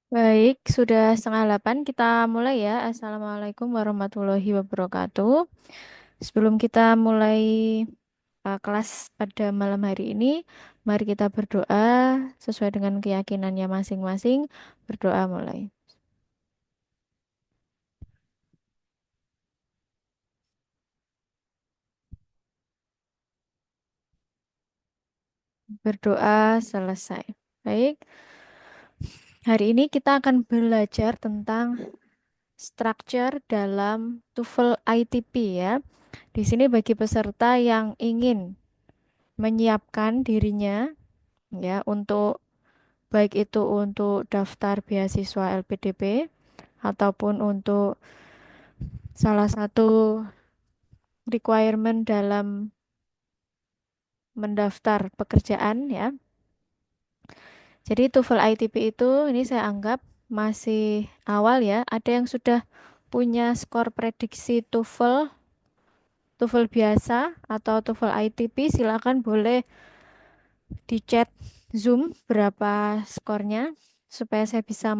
Baik, sudah setengah 8 kita mulai ya. Assalamualaikum warahmatullahi wabarakatuh. Sebelum kita mulai kelas pada malam hari ini, mari kita berdoa sesuai dengan keyakinannya masing-masing. Berdoa mulai. Berdoa selesai. Baik, hari ini kita akan belajar tentang structure dalam TOEFL ITP ya. Di sini bagi peserta yang ingin menyiapkan dirinya ya untuk baik itu untuk daftar beasiswa LPDP ataupun untuk salah satu requirement dalam mendaftar pekerjaan ya. Jadi TOEFL ITP itu ini saya anggap masih awal ya. Ada yang sudah punya skor prediksi TOEFL biasa atau TOEFL ITP, silakan boleh di chat Zoom berapa skornya supaya saya bisa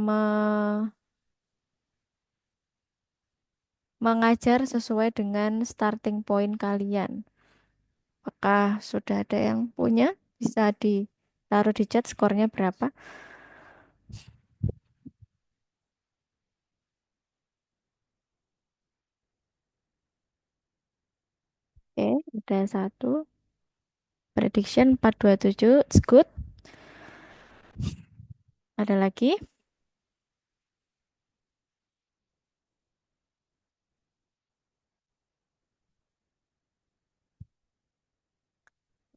mengajar sesuai dengan starting point kalian. Apakah sudah ada yang punya? Bisa ditaruh di chat skornya berapa? Oke, ada satu. Prediction 427, it's good. Ada lagi.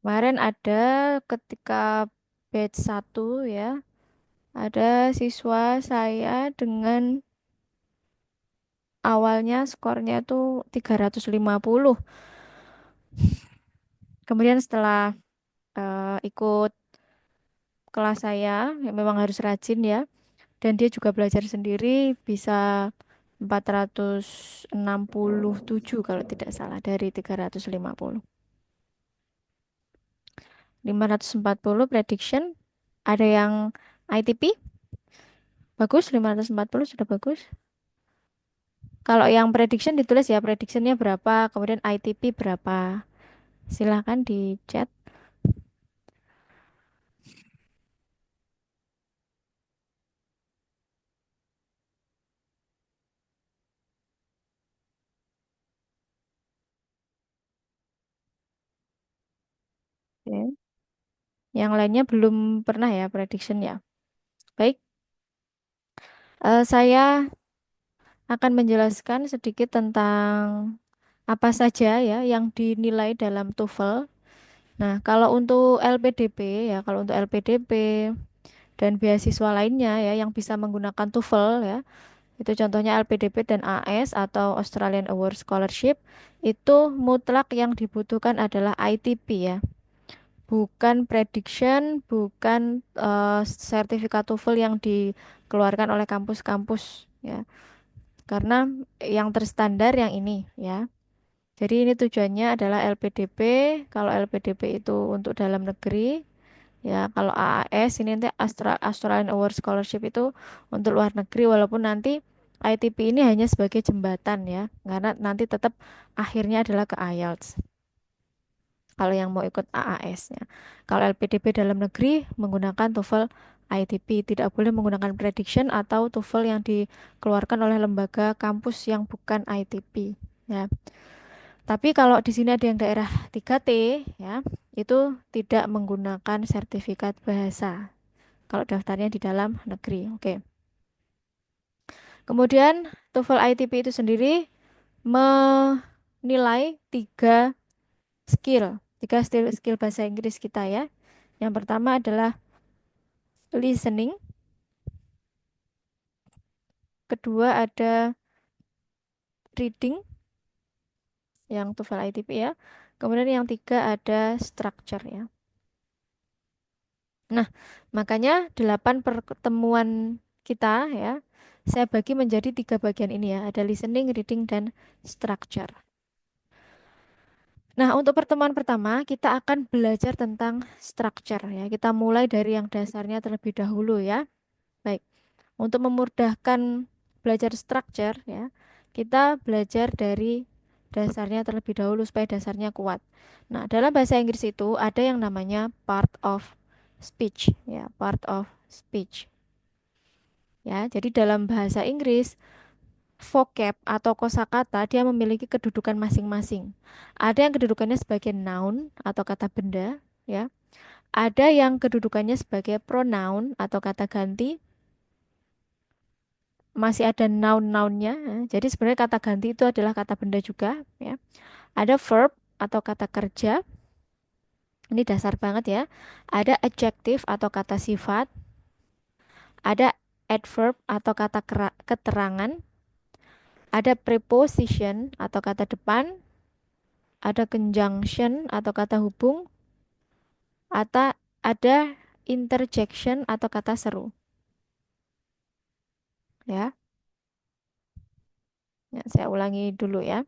Kemarin ada ketika batch satu ya, ada siswa saya dengan awalnya skornya tuh 350. Kemudian setelah ikut kelas saya, ya memang harus rajin ya, dan dia juga belajar sendiri bisa 467 kalau tidak salah dari 350. 540 prediction. Ada yang ITP? Bagus, 540 sudah bagus. Kalau yang prediction ditulis ya, predictionnya berapa, kemudian ITP berapa. Silahkan di chat. Oke. Yang lainnya belum pernah ya prediction ya. Baik, saya akan menjelaskan sedikit tentang apa saja ya yang dinilai dalam TOEFL. Nah, kalau untuk LPDP ya, kalau untuk LPDP dan beasiswa lainnya ya yang bisa menggunakan TOEFL ya, itu contohnya LPDP dan AS atau Australian Award Scholarship, itu mutlak yang dibutuhkan adalah ITP ya. Bukan prediction, bukan sertifikat TOEFL yang dikeluarkan oleh kampus-kampus ya. Karena yang terstandar yang ini ya. Jadi ini tujuannya adalah LPDP. Kalau LPDP itu untuk dalam negeri, ya kalau AAS ini nanti Australian Award Scholarship itu untuk luar negeri, walaupun nanti ITP ini hanya sebagai jembatan ya, karena nanti tetap akhirnya adalah ke IELTS. Kalau yang mau ikut AAS-nya. Kalau LPDP dalam negeri menggunakan TOEFL ITP, tidak boleh menggunakan prediction atau TOEFL yang dikeluarkan oleh lembaga kampus yang bukan ITP ya. Tapi kalau di sini ada yang daerah 3T ya, itu tidak menggunakan sertifikat bahasa kalau daftarnya di dalam negeri. Oke. Kemudian TOEFL ITP itu sendiri menilai tiga skill bahasa Inggris kita ya. Yang pertama adalah listening, kedua ada reading yang TOEFL ITP ya. Kemudian yang tiga ada structure ya. Nah, makanya 8 pertemuan kita ya, saya bagi menjadi tiga bagian ini ya. Ada listening, reading, dan structure. Nah, untuk pertemuan pertama kita akan belajar tentang structure ya. Kita mulai dari yang dasarnya terlebih dahulu ya. Baik. Untuk memudahkan belajar structure ya, kita belajar dari dasarnya terlebih dahulu supaya dasarnya kuat. Nah, dalam bahasa Inggris itu ada yang namanya part of speech ya, part of speech ya. Jadi dalam bahasa Inggris vocab atau kosakata dia memiliki kedudukan masing-masing. Ada yang kedudukannya sebagai noun atau kata benda ya. Ada yang kedudukannya sebagai pronoun atau kata ganti, masih ada noun-nounnya. Jadi sebenarnya kata ganti itu adalah kata benda juga ya. Ada verb atau kata kerja. Ini dasar banget ya. Ada adjective atau kata sifat. Ada adverb atau kata keterangan. Ada preposition atau kata depan. Ada conjunction atau kata hubung. Atau ada interjection atau kata seru. Ya, ya saya ulangi dulu ya.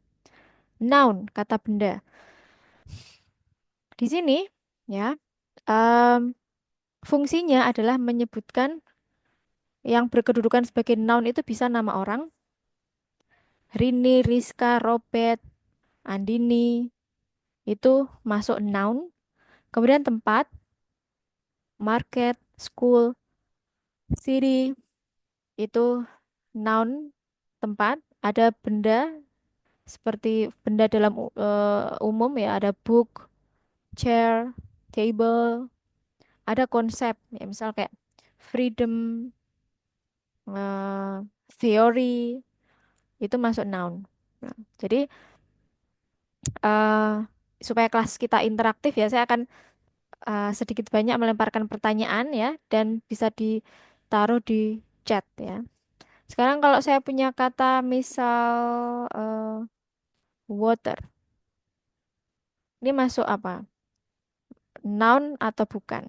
Noun, kata benda. Di sini ya, em, fungsinya adalah menyebutkan yang berkedudukan sebagai noun itu bisa nama orang, Rini, Rizka, Robert, Andini, itu masuk noun. Kemudian tempat, market, school, city, itu noun tempat. Ada benda seperti benda dalam umum ya, ada book, chair, table, ada konsep ya, misal kayak freedom, eh, theory, itu masuk noun. Nah, jadi eh, supaya kelas kita interaktif ya, saya akan sedikit banyak melemparkan pertanyaan ya dan bisa ditaruh di chat ya. Sekarang kalau saya punya kata misal water, ini masuk apa? Noun atau bukan?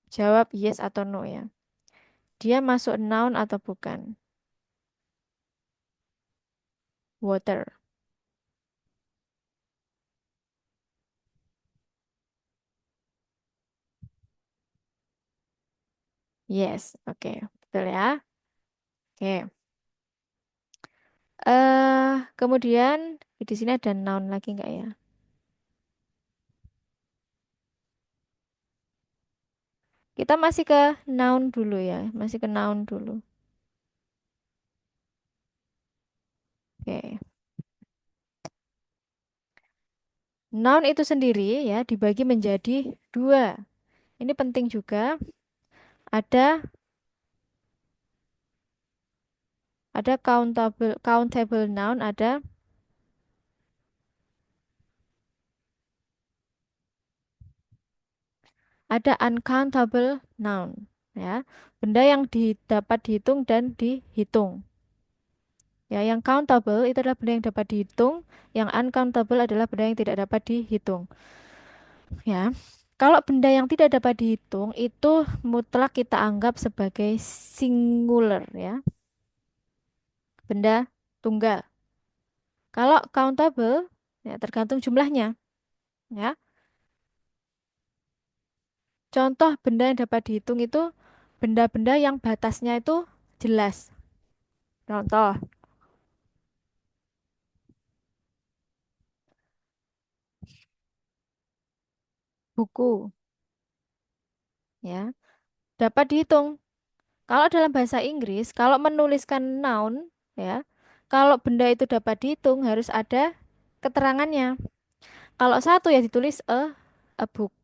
Jawab yes atau no ya. Dia masuk noun atau bukan? Water. Yes, oke, betul ya. Oke. Kemudian di sini ada noun lagi nggak ya? Kita masih ke noun dulu ya, masih ke noun dulu. Oke. Noun itu sendiri ya dibagi menjadi dua. Ini penting juga. Ada countable noun, ada uncountable noun ya. Benda yang dapat dihitung dan dihitung. Ya, yang countable itu adalah benda yang dapat dihitung, yang uncountable adalah benda yang tidak dapat dihitung. Ya. Kalau benda yang tidak dapat dihitung itu mutlak kita anggap sebagai singular ya, benda tunggal. Kalau countable ya tergantung jumlahnya ya. Contoh benda yang dapat dihitung itu benda-benda yang batasnya itu jelas. Contoh buku ya, dapat dihitung. Kalau dalam bahasa Inggris, kalau menuliskan noun ya, kalau benda itu dapat dihitung harus ada keterangannya. Kalau satu ya ditulis a book.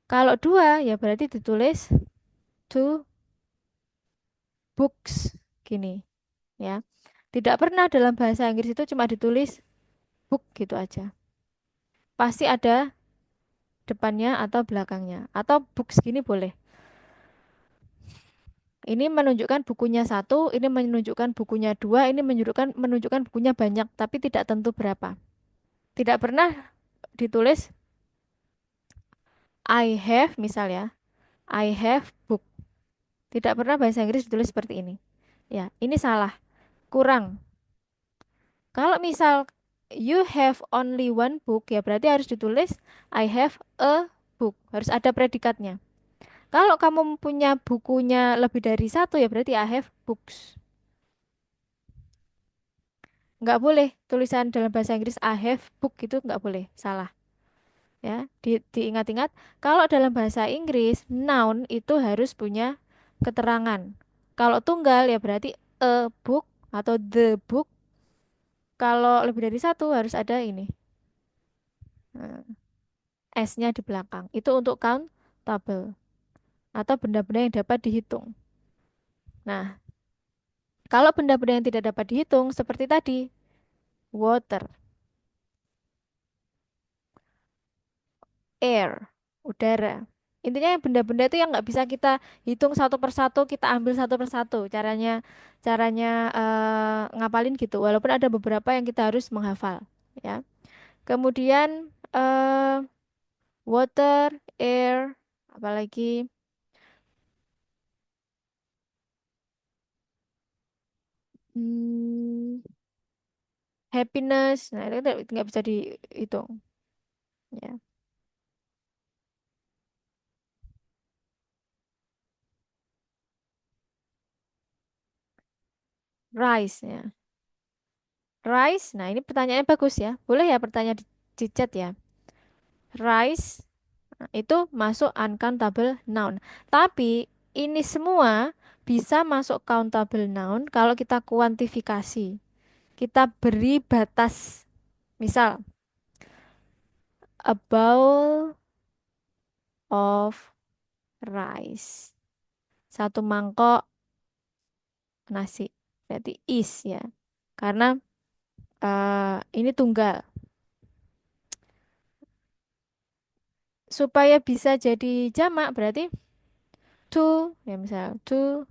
Kalau dua ya berarti ditulis two books gini ya. Tidak pernah dalam bahasa Inggris itu cuma ditulis book gitu aja. Pasti ada depannya atau belakangnya. Atau books gini boleh. Ini menunjukkan bukunya satu, ini menunjukkan bukunya dua, ini menunjukkan bukunya banyak, tapi tidak tentu berapa. Tidak pernah ditulis I have misal ya, I have book. Tidak pernah bahasa Inggris ditulis seperti ini. Ya, ini salah, kurang. Kalau misal you have only one book ya berarti harus ditulis I have a book. Harus ada predikatnya. Kalau kamu punya bukunya lebih dari satu ya berarti I have books. Nggak boleh tulisan dalam bahasa Inggris I have book itu nggak boleh, salah. Ya, diingat-ingat. Kalau dalam bahasa Inggris noun itu harus punya keterangan. Kalau tunggal ya berarti a book atau the book. Kalau lebih dari satu harus ada ini. Nah, S-nya di belakang. Itu untuk countable atau benda-benda yang dapat dihitung. Nah, kalau benda-benda yang tidak dapat dihitung seperti tadi, water, air, udara. Intinya yang benda-benda itu yang nggak bisa kita hitung satu persatu, kita ambil satu persatu. Caranya ngapalin gitu. Walaupun ada beberapa yang kita harus menghafal, ya. Kemudian water, air, apalagi hmm, happiness. Nah, itu nggak bisa dihitung, ya. Rice, ya. Rice. Nah, ini pertanyaannya bagus ya. Boleh ya pertanyaan di chat ya. Rice. Nah, itu masuk uncountable noun. Tapi ini semua bisa masuk countable noun kalau kita kuantifikasi. Kita beri batas. Misal, a bowl of rice. Satu mangkok nasi. Berarti is ya. Karena ini tunggal. Supaya bisa jadi jamak berarti two. Ya misal, two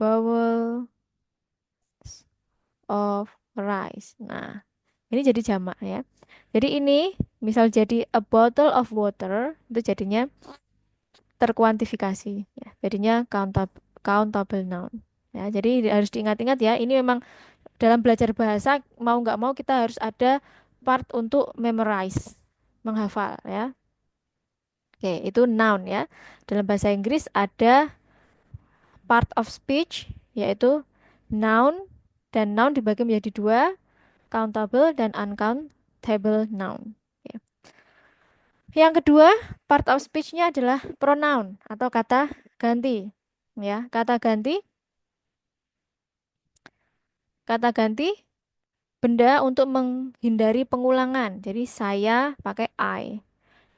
bowls of rice. Nah, ini jadi jamak ya. Jadi ini misal jadi a bottle of water itu jadinya terkuantifikasi ya. Jadinya countable noun. Ya, jadi harus diingat-ingat ya. Ini memang dalam belajar bahasa mau nggak mau kita harus ada part untuk memorize, menghafal ya. Oke, itu noun ya. Dalam bahasa Inggris ada part of speech yaitu noun dan noun dibagi menjadi dua, countable dan uncountable noun. Oke. Yang kedua, part of speech-nya adalah pronoun atau kata ganti. Ya, kata ganti benda untuk menghindari pengulangan. Jadi saya pakai I,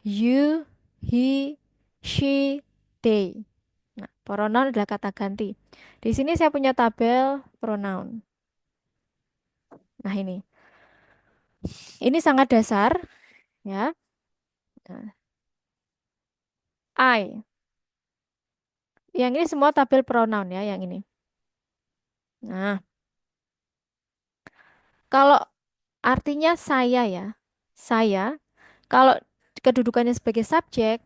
you, he, she, they. Nah, pronoun adalah kata ganti. Di sini saya punya tabel pronoun. Nah, ini sangat dasar ya. Nah, I. Yang ini semua tabel pronoun ya, yang ini. Nah, kalau artinya saya ya, saya. Kalau kedudukannya sebagai subjek,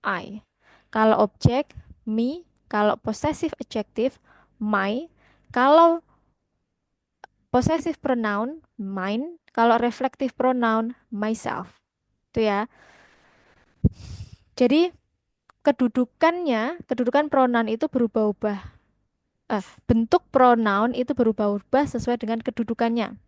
I. Kalau objek, me. Kalau possessive adjective, my. Kalau possessive pronoun, mine. Kalau reflective pronoun, myself. Itu ya. Jadi kedudukan pronoun itu berubah-ubah. Bentuk pronoun itu berubah-ubah sesuai dengan kedudukannya.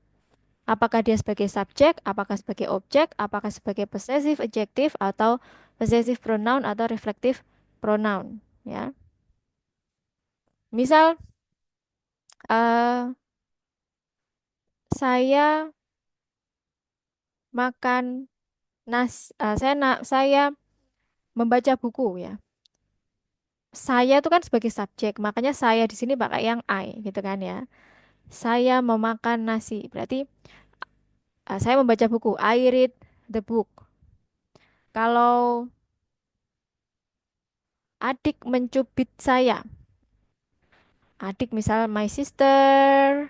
Apakah dia sebagai subjek, apakah sebagai objek, apakah sebagai possessive adjective atau possessive pronoun atau reflective pronoun, ya. Misal eh, saya makan saya membaca buku ya. Saya itu kan sebagai subjek, makanya saya di sini pakai yang I gitu kan ya. Saya memakan nasi, berarti saya membaca buku. I read the book. Kalau adik mencubit saya, adik misal my sister,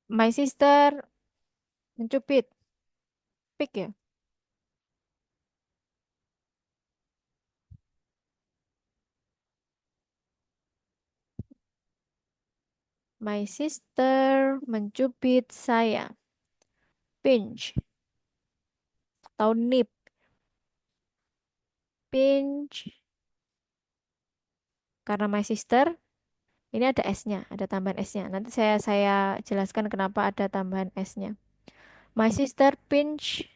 my sister mencubit, pick ya. My sister mencubit saya. Pinch atau nip. Pinch. Karena my sister, ini ada S-nya, ada tambahan S-nya. Nanti saya jelaskan kenapa ada tambahan S-nya. My sister pinch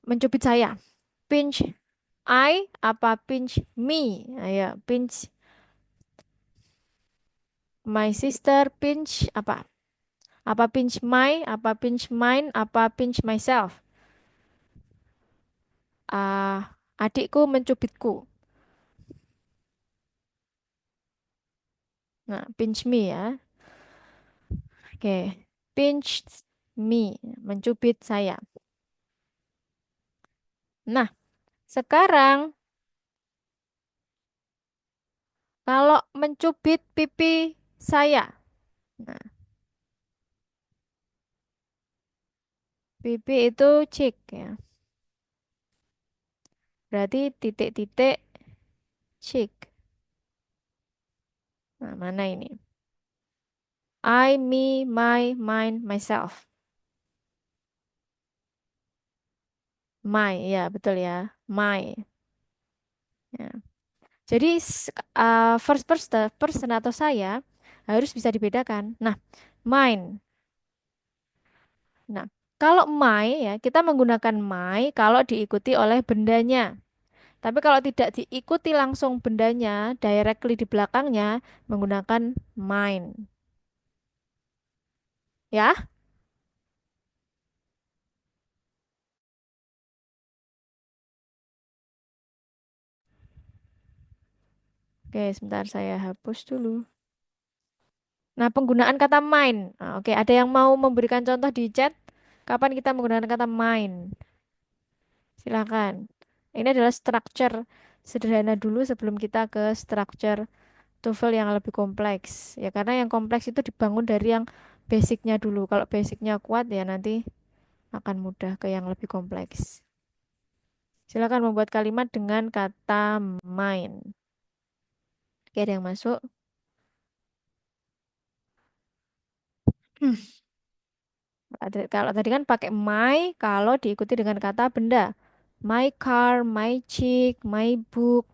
mencubit saya. Pinch I apa pinch me? Ayo, pinch my sister pinch apa? Apa pinch my, apa pinch mine, apa pinch myself? Adikku mencubitku. Nah, pinch me ya. Oke. Pinch me, mencubit saya. Nah, sekarang kalau mencubit pipi saya. Nah, pipi itu cheek ya. Berarti titik-titik cheek. Nah, mana ini? I, me, my, mine, myself. My, ya betul ya. My. Ya. Jadi first person atau saya harus bisa dibedakan. Nah, mine. Nah, kalau my ya kita menggunakan my kalau diikuti oleh bendanya. Tapi kalau tidak diikuti langsung bendanya, directly di belakangnya menggunakan mine. Ya, oke, sebentar saya hapus dulu. Nah, penggunaan kata mine. Nah, oke, ada yang mau memberikan contoh di chat? Kapan kita menggunakan kata mine? Silakan. Ini adalah structure sederhana dulu sebelum kita ke structure TOEFL yang lebih kompleks. Ya, karena yang kompleks itu dibangun dari yang basicnya dulu. Kalau basicnya kuat ya nanti akan mudah ke yang lebih kompleks. Silakan membuat kalimat dengan kata mine. Oke, ada yang masuk? Hmm. Kalau tadi kan pakai my kalau diikuti dengan kata benda. My car, my chick, my book.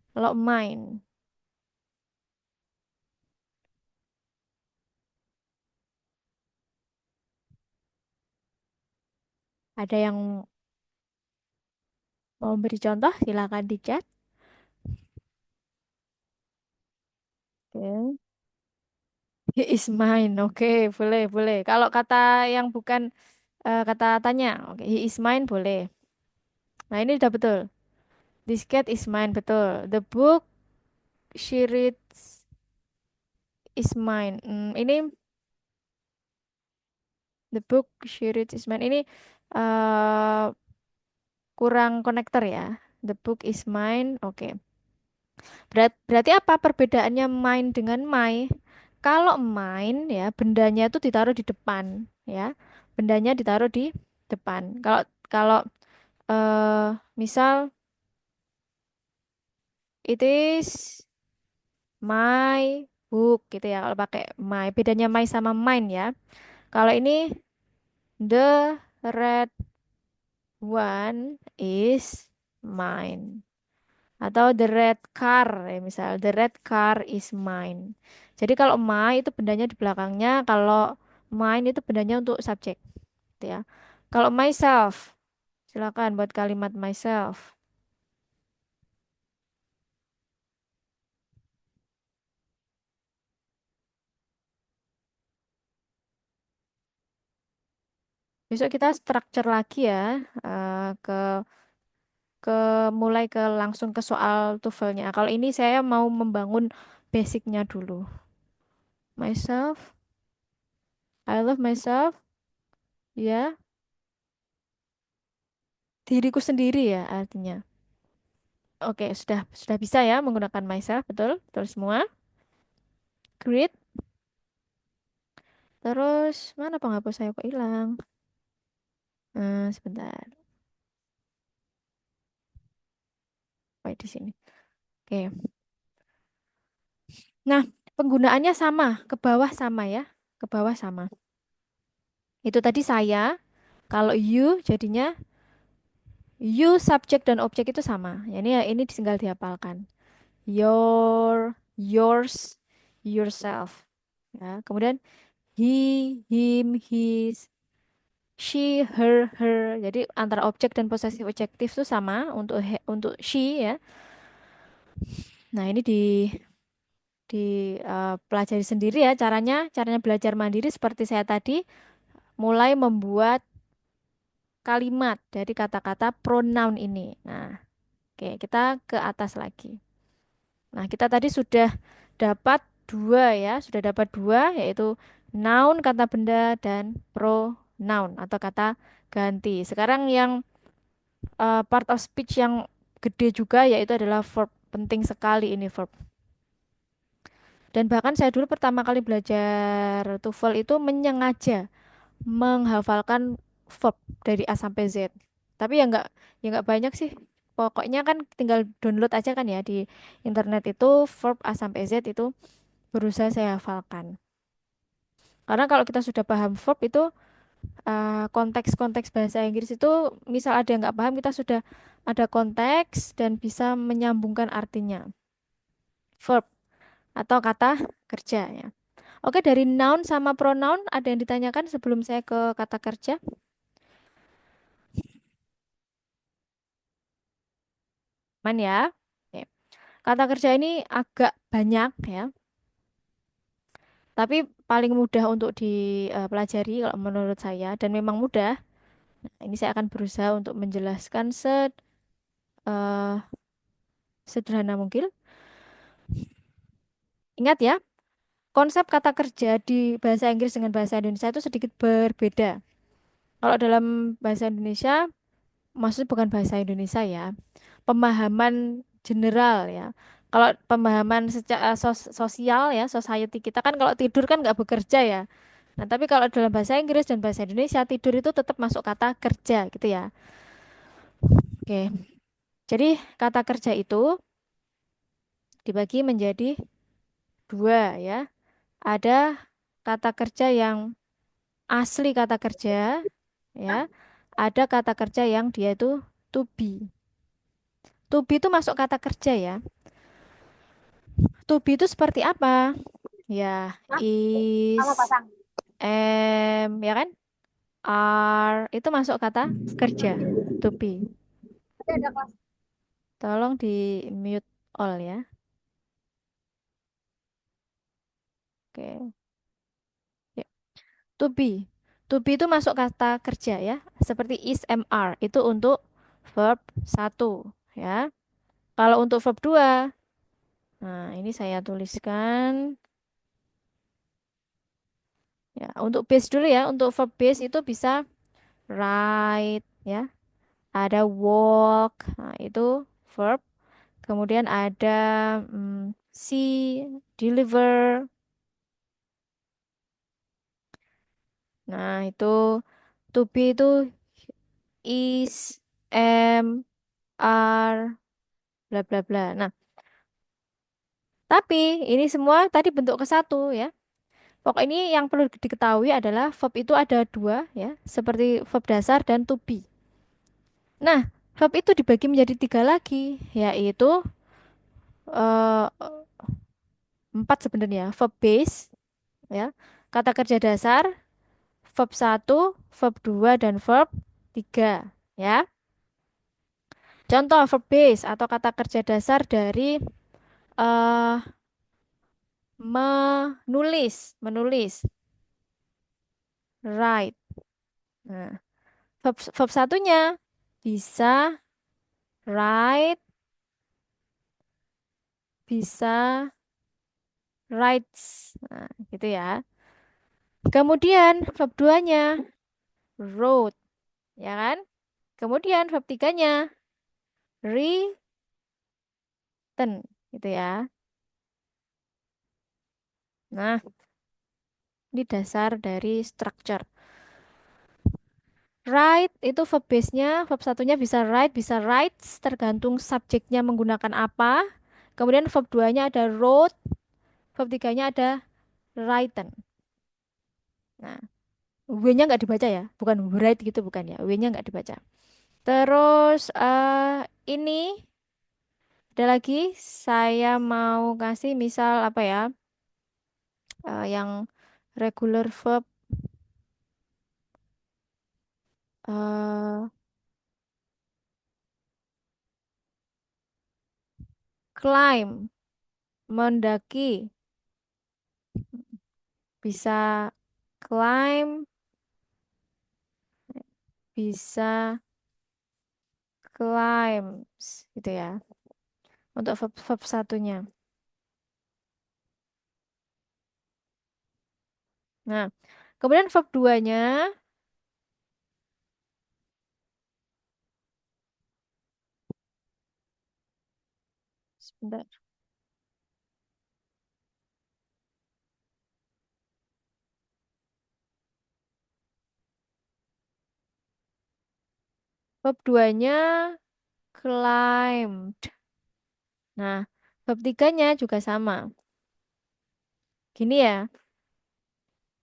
Kalau mine, ada yang mau beri contoh? Silakan di chat. Oke. He is mine. Oke, boleh, boleh. Kalau kata yang bukan kata tanya, oke, he is mine boleh. Nah, ini udah betul. This cat is mine, betul. The book she reads is mine. Ini the book she reads is mine. Ini eh kurang konektor ya. The book is mine. Oke. Berarti apa perbedaannya mine dengan my? Kalau mine ya bendanya itu ditaruh di depan ya. Bendanya ditaruh di depan. Kalau kalau misal it is my book gitu ya. Kalau pakai my, bedanya my sama mine ya. Kalau ini the red one is mine. Atau the red car ya misal the red car is mine. Jadi kalau my itu bendanya di belakangnya, kalau mine itu bendanya untuk subjek gitu ya. Kalau myself, silakan buat kalimat myself. Besok kita structure lagi ya, ke mulai ke langsung ke soal TOEFL-nya. Kalau ini saya mau membangun basicnya dulu. Myself, I love myself, ya, diriku sendiri ya artinya. Oke, sudah bisa ya menggunakan myself, betul? Betul semua. Great. Terus mana penghapus saya kok hilang? Sebentar. Baik di sini. Oke. Nah, Penggunaannya sama, ke bawah sama ya. Ke bawah sama. Itu tadi saya, kalau you jadinya you subjek dan objek itu sama. Ya, ini tinggal dihafalkan. Your, yours, yourself. Ya, kemudian he, him, his, she, her, her. Jadi antara objek dan posesif adjektif itu sama untuk untuk she ya. Nah, ini pelajari sendiri ya caranya belajar mandiri seperti saya tadi mulai membuat kalimat dari kata-kata pronoun ini. Nah, oke, kita ke atas lagi. Nah, kita tadi sudah dapat dua ya, sudah dapat dua yaitu noun kata benda dan pronoun atau kata ganti. Sekarang yang part of speech yang gede juga yaitu adalah verb. Penting sekali ini verb. Dan bahkan saya dulu pertama kali belajar TOEFL itu menyengaja menghafalkan verb dari A sampai Z. Tapi ya nggak banyak sih. Pokoknya kan tinggal download aja kan ya di internet itu verb A sampai Z itu berusaha saya hafalkan. Karena kalau kita sudah paham verb itu konteks-konteks bahasa Inggris itu misal ada yang nggak paham kita sudah ada konteks dan bisa menyambungkan artinya. Verb atau kata kerja ya. Oke, dari noun sama pronoun ada yang ditanyakan sebelum saya ke kata kerja? Man ya. Oke. Kata kerja ini agak banyak ya, tapi paling mudah untuk dipelajari kalau menurut saya dan memang mudah. Nah, ini saya akan berusaha untuk menjelaskan eh, sederhana mungkin. Ingat ya, konsep kata kerja di bahasa Inggris dengan bahasa Indonesia itu sedikit berbeda. Kalau dalam bahasa Indonesia, maksudnya bukan bahasa Indonesia ya, pemahaman general ya. Kalau pemahaman secara sosial ya, society kita kan kalau tidur kan nggak bekerja ya. Nah, tapi kalau dalam bahasa Inggris dan bahasa Indonesia, tidur itu tetap masuk kata kerja gitu ya. Oke, jadi kata kerja itu dibagi menjadi dua ya. Ada kata kerja yang asli kata kerja ya. Ada kata kerja yang dia itu to be. To be itu masuk kata kerja ya. To be itu seperti apa? Ya, is, am, ya kan? Are, itu masuk kata kerja. To be. Tolong di mute all ya. Oke. Ya. To be. To be itu masuk kata kerja ya. Seperti is, am, are. Itu untuk verb satu ya. Kalau untuk verb 2, nah ini saya tuliskan. Ya, untuk base dulu ya. Untuk verb base itu bisa write ya. Ada walk. Nah, itu verb. Kemudian ada see, deliver. Nah, itu to be itu is, am, are, bla bla bla. Nah, tapi ini semua tadi bentuk ke satu ya. Pokok ini yang perlu diketahui adalah verb itu ada dua ya, seperti verb dasar dan to be. Nah, verb itu dibagi menjadi tiga lagi, yaitu eh, empat sebenarnya. Verb base, ya, kata kerja dasar, verb satu, verb 2, dan verb 3. Ya. Contoh verb base atau kata kerja dasar dari eh menulis, write. Nah, verb satunya bisa write, bisa writes. Nah, gitu ya. Kemudian verb 2-nya wrote, ya kan? Kemudian verb 3-nya written, gitu ya. Nah, ini dasar dari structure. Write itu verb base-nya, verb satunya bisa write, bisa writes, tergantung subjeknya menggunakan apa. Kemudian verb 2-nya ada wrote, Verb tiganya ada written. Nah, W-nya nggak dibaca ya, bukan write gitu bukan ya, W-nya nggak dibaca. Terus ini ada lagi, saya mau kasih misal apa ya, yang regular verb, eh climb, mendaki, bisa climb, bisa climbs, gitu ya, untuk verb satunya. Nah, kemudian verb duanya, sebentar, verb duanya climbed. Nah, verb tiganya juga sama. Gini ya.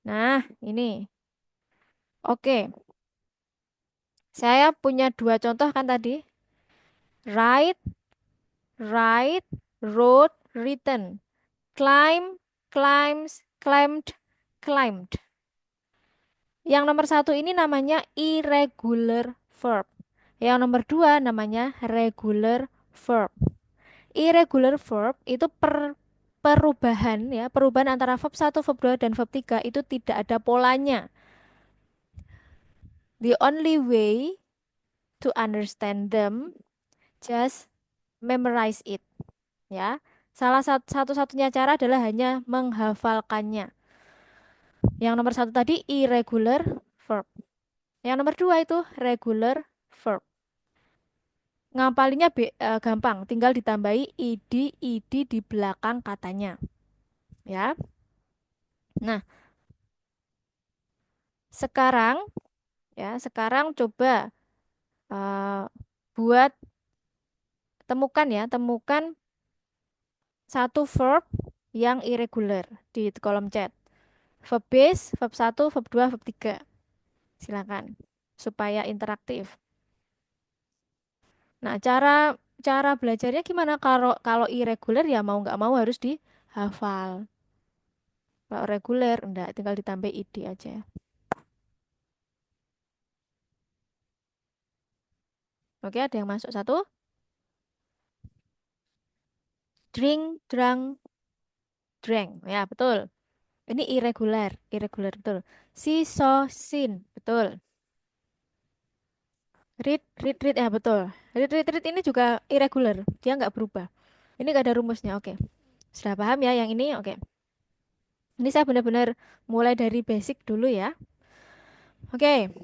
Nah, ini. Oke, saya punya dua contoh kan tadi. Write, write, wrote, written. Climb, climbs, climbed, climbed. Yang nomor satu ini namanya irregular verb. Yang nomor dua namanya regular verb. Irregular verb itu perubahan ya, perubahan antara verb satu, verb 2 dan verb 3 itu tidak ada polanya. The only way to understand them, just memorize it, ya. Salah satu-satunya cara adalah hanya menghafalkannya. Yang nomor satu tadi irregular verb. Yang nomor dua itu regular verb. Ngapalinnya gampang, tinggal ditambahi id di belakang katanya, ya. Nah, sekarang sekarang coba eh, buat temukan ya, temukan satu verb yang irregular di kolom chat. Verb base, verb satu, verb 2, verb 3. Silakan supaya interaktif. Nah, cara cara belajarnya gimana? Kalau kalau irregular ya mau nggak mau harus dihafal. Kalau reguler enggak, tinggal ditambah id aja. Oke, ada yang masuk satu. Drink, drunk, drank. Ya, betul. Ini irregular, irregular betul. Si, so, sin, betul. Read, ya betul. Read ini juga irregular, dia nggak berubah. Ini nggak ada rumusnya, oke. Sudah paham ya yang ini, oke. Ini saya benar-benar mulai dari basic dulu ya. Oke,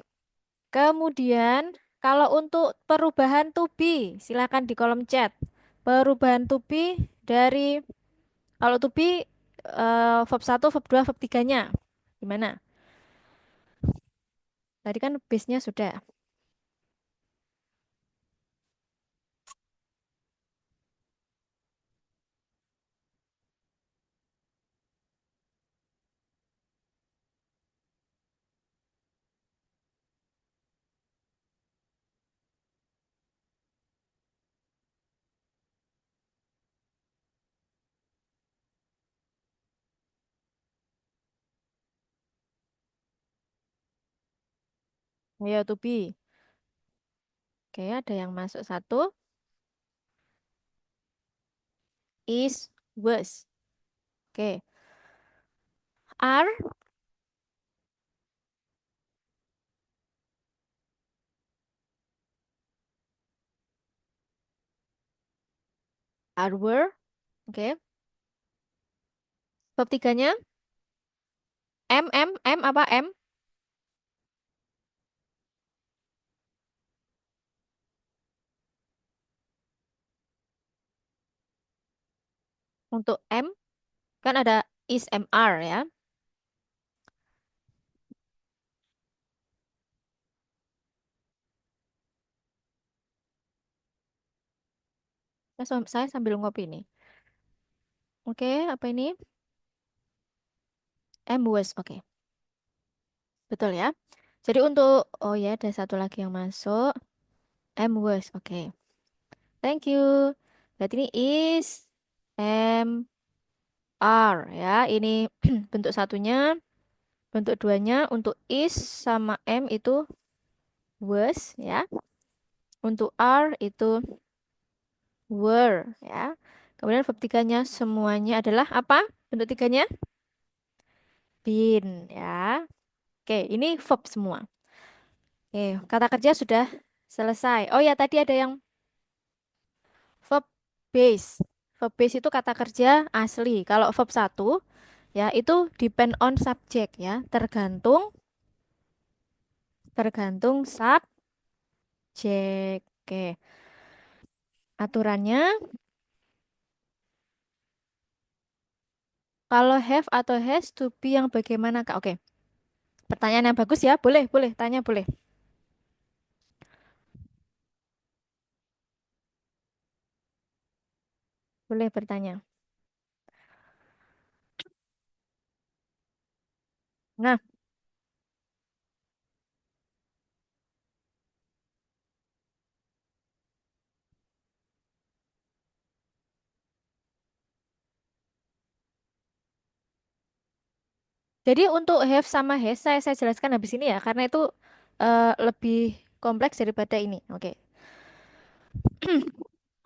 kemudian kalau untuk perubahan to be, silakan di kolom chat. Perubahan to be dari, kalau to be verb satu, verb 2, verb 3-nya. Gimana? Tadi kan base-nya sudah. Ayo to be. Oke, ada yang masuk satu. Is, was. Oke. Are, are, were. Oke. Bab tiganya, M apa M? Untuk M, kan ada is, MR ya. Saya sambil ngopi nih. Oke, apa ini? am was. Oke, betul ya. Jadi untuk, oh ya, ada satu lagi yang masuk. Am was. Oke, thank you. Berarti ini is, am, are ya. Ini bentuk satunya. Bentuk duanya untuk is sama am itu was ya. Untuk are itu were ya. Kemudian verb tiganya semuanya adalah apa? Bentuk tiganya been ya. Oke, ini verb semua. Oke, kata kerja sudah selesai. Oh ya, tadi ada yang verb base. Verb base itu kata kerja asli. Kalau verb satu ya itu depend on subject ya, tergantung tergantung subjek. Oke, aturannya kalau have atau has to be yang bagaimana Kak? Oke, pertanyaan yang bagus ya. Boleh, boleh, tanya boleh. Boleh bertanya. Nah, jadi untuk have sama has saya jelaskan habis ini ya karena itu lebih kompleks daripada ini. Oke.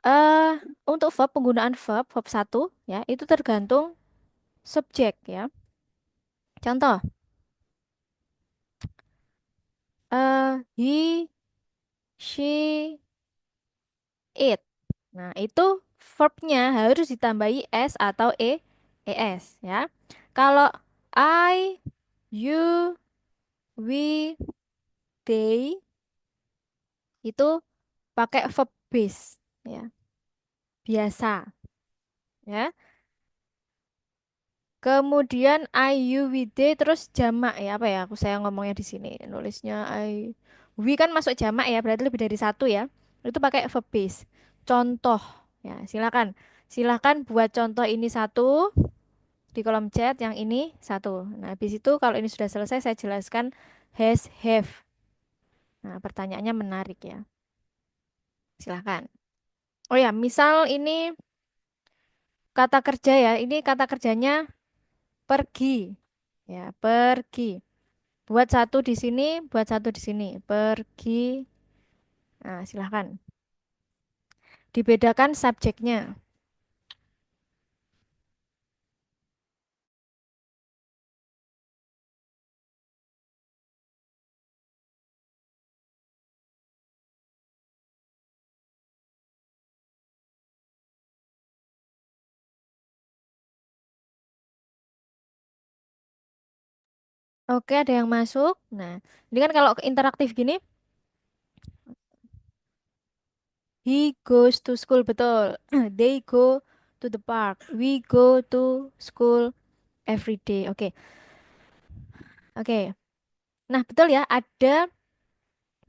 Eh untuk verb penggunaan verb satu ya itu tergantung subjek ya. Contoh, he, she, it. Nah, itu verbnya harus ditambahi s atau es ya. Kalau I, you, we, they itu pakai verb base ya, biasa ya. Kemudian I, you, we, they terus jamak ya apa ya? Aku saya ngomongnya di sini nulisnya we kan masuk jamak ya, berarti lebih dari satu ya. Itu pakai verb base. Contoh ya, silakan. Silakan buat contoh ini satu di kolom chat, yang ini satu. Nah, habis itu kalau ini sudah selesai saya jelaskan has, have. Nah, pertanyaannya menarik ya. Silakan. Oh ya, misal ini kata kerja ya. Ini kata kerjanya pergi. Ya, pergi. Buat satu di sini, buat satu di sini. Pergi. Nah, silahkan. Dibedakan subjeknya. Oke, ada yang masuk. Nah, ini kan kalau interaktif gini, he goes to school, betul. They go to the park. We go to school every day. Oke, oke. Nah, betul ya, ada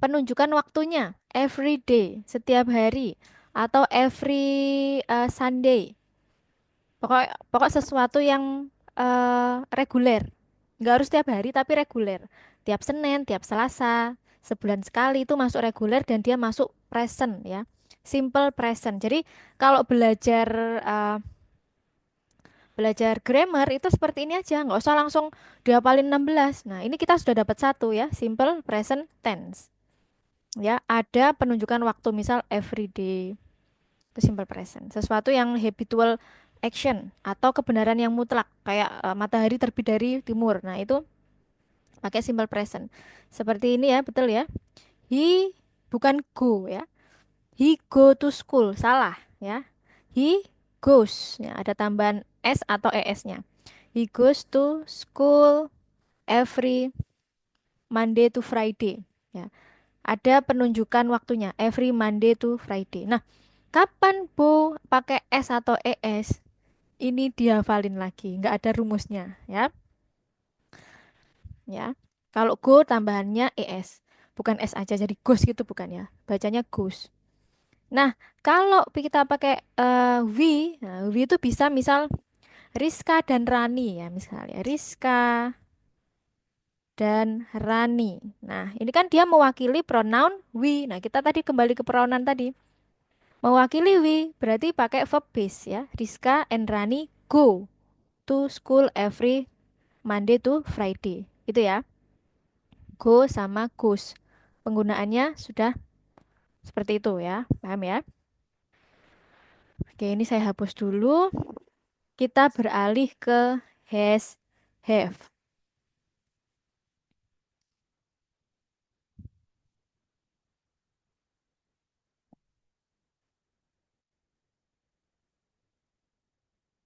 penunjukan waktunya. Every day, setiap hari. Atau every Sunday. Pokok pokok sesuatu yang reguler. Nggak harus tiap hari tapi reguler. Tiap Senin, tiap Selasa, sebulan sekali itu masuk reguler dan dia masuk present ya. Simple present. Jadi kalau eh, belajar grammar itu seperti ini aja, nggak usah langsung dihafalin 16. Nah, ini kita sudah dapat satu ya, simple present tense. Ya, ada penunjukan waktu misal every day. Itu simple present. Sesuatu yang habitual action atau kebenaran yang mutlak kayak matahari terbit dari timur. Nah, itu pakai simple present. Seperti ini ya, betul ya. He bukan go ya. He go to school. Salah ya. He goes. Ya, ada tambahan s atau es-nya. He goes to school every Monday to Friday. Ya, ada penunjukan waktunya every Monday to Friday. Nah, kapan Bu pakai S atau ES? Ini dihafalin lagi, nggak ada rumusnya ya. Ya. Kalau go tambahannya ES, bukan S aja jadi goes gitu bukan ya. Bacanya goes. Nah, kalau kita pakai we, nah, we itu bisa misal Rizka dan Rani ya misalnya. Rizka dan Rani. Nah, ini kan dia mewakili pronoun we. Nah, kita tadi kembali ke pronoun tadi. Mewakili we berarti pakai verb base ya. Rizka and Rani go to school every Monday to Friday. Itu ya. Go sama goes. Penggunaannya sudah seperti itu ya. Paham ya? Oke, ini saya hapus dulu. Kita beralih ke has, have.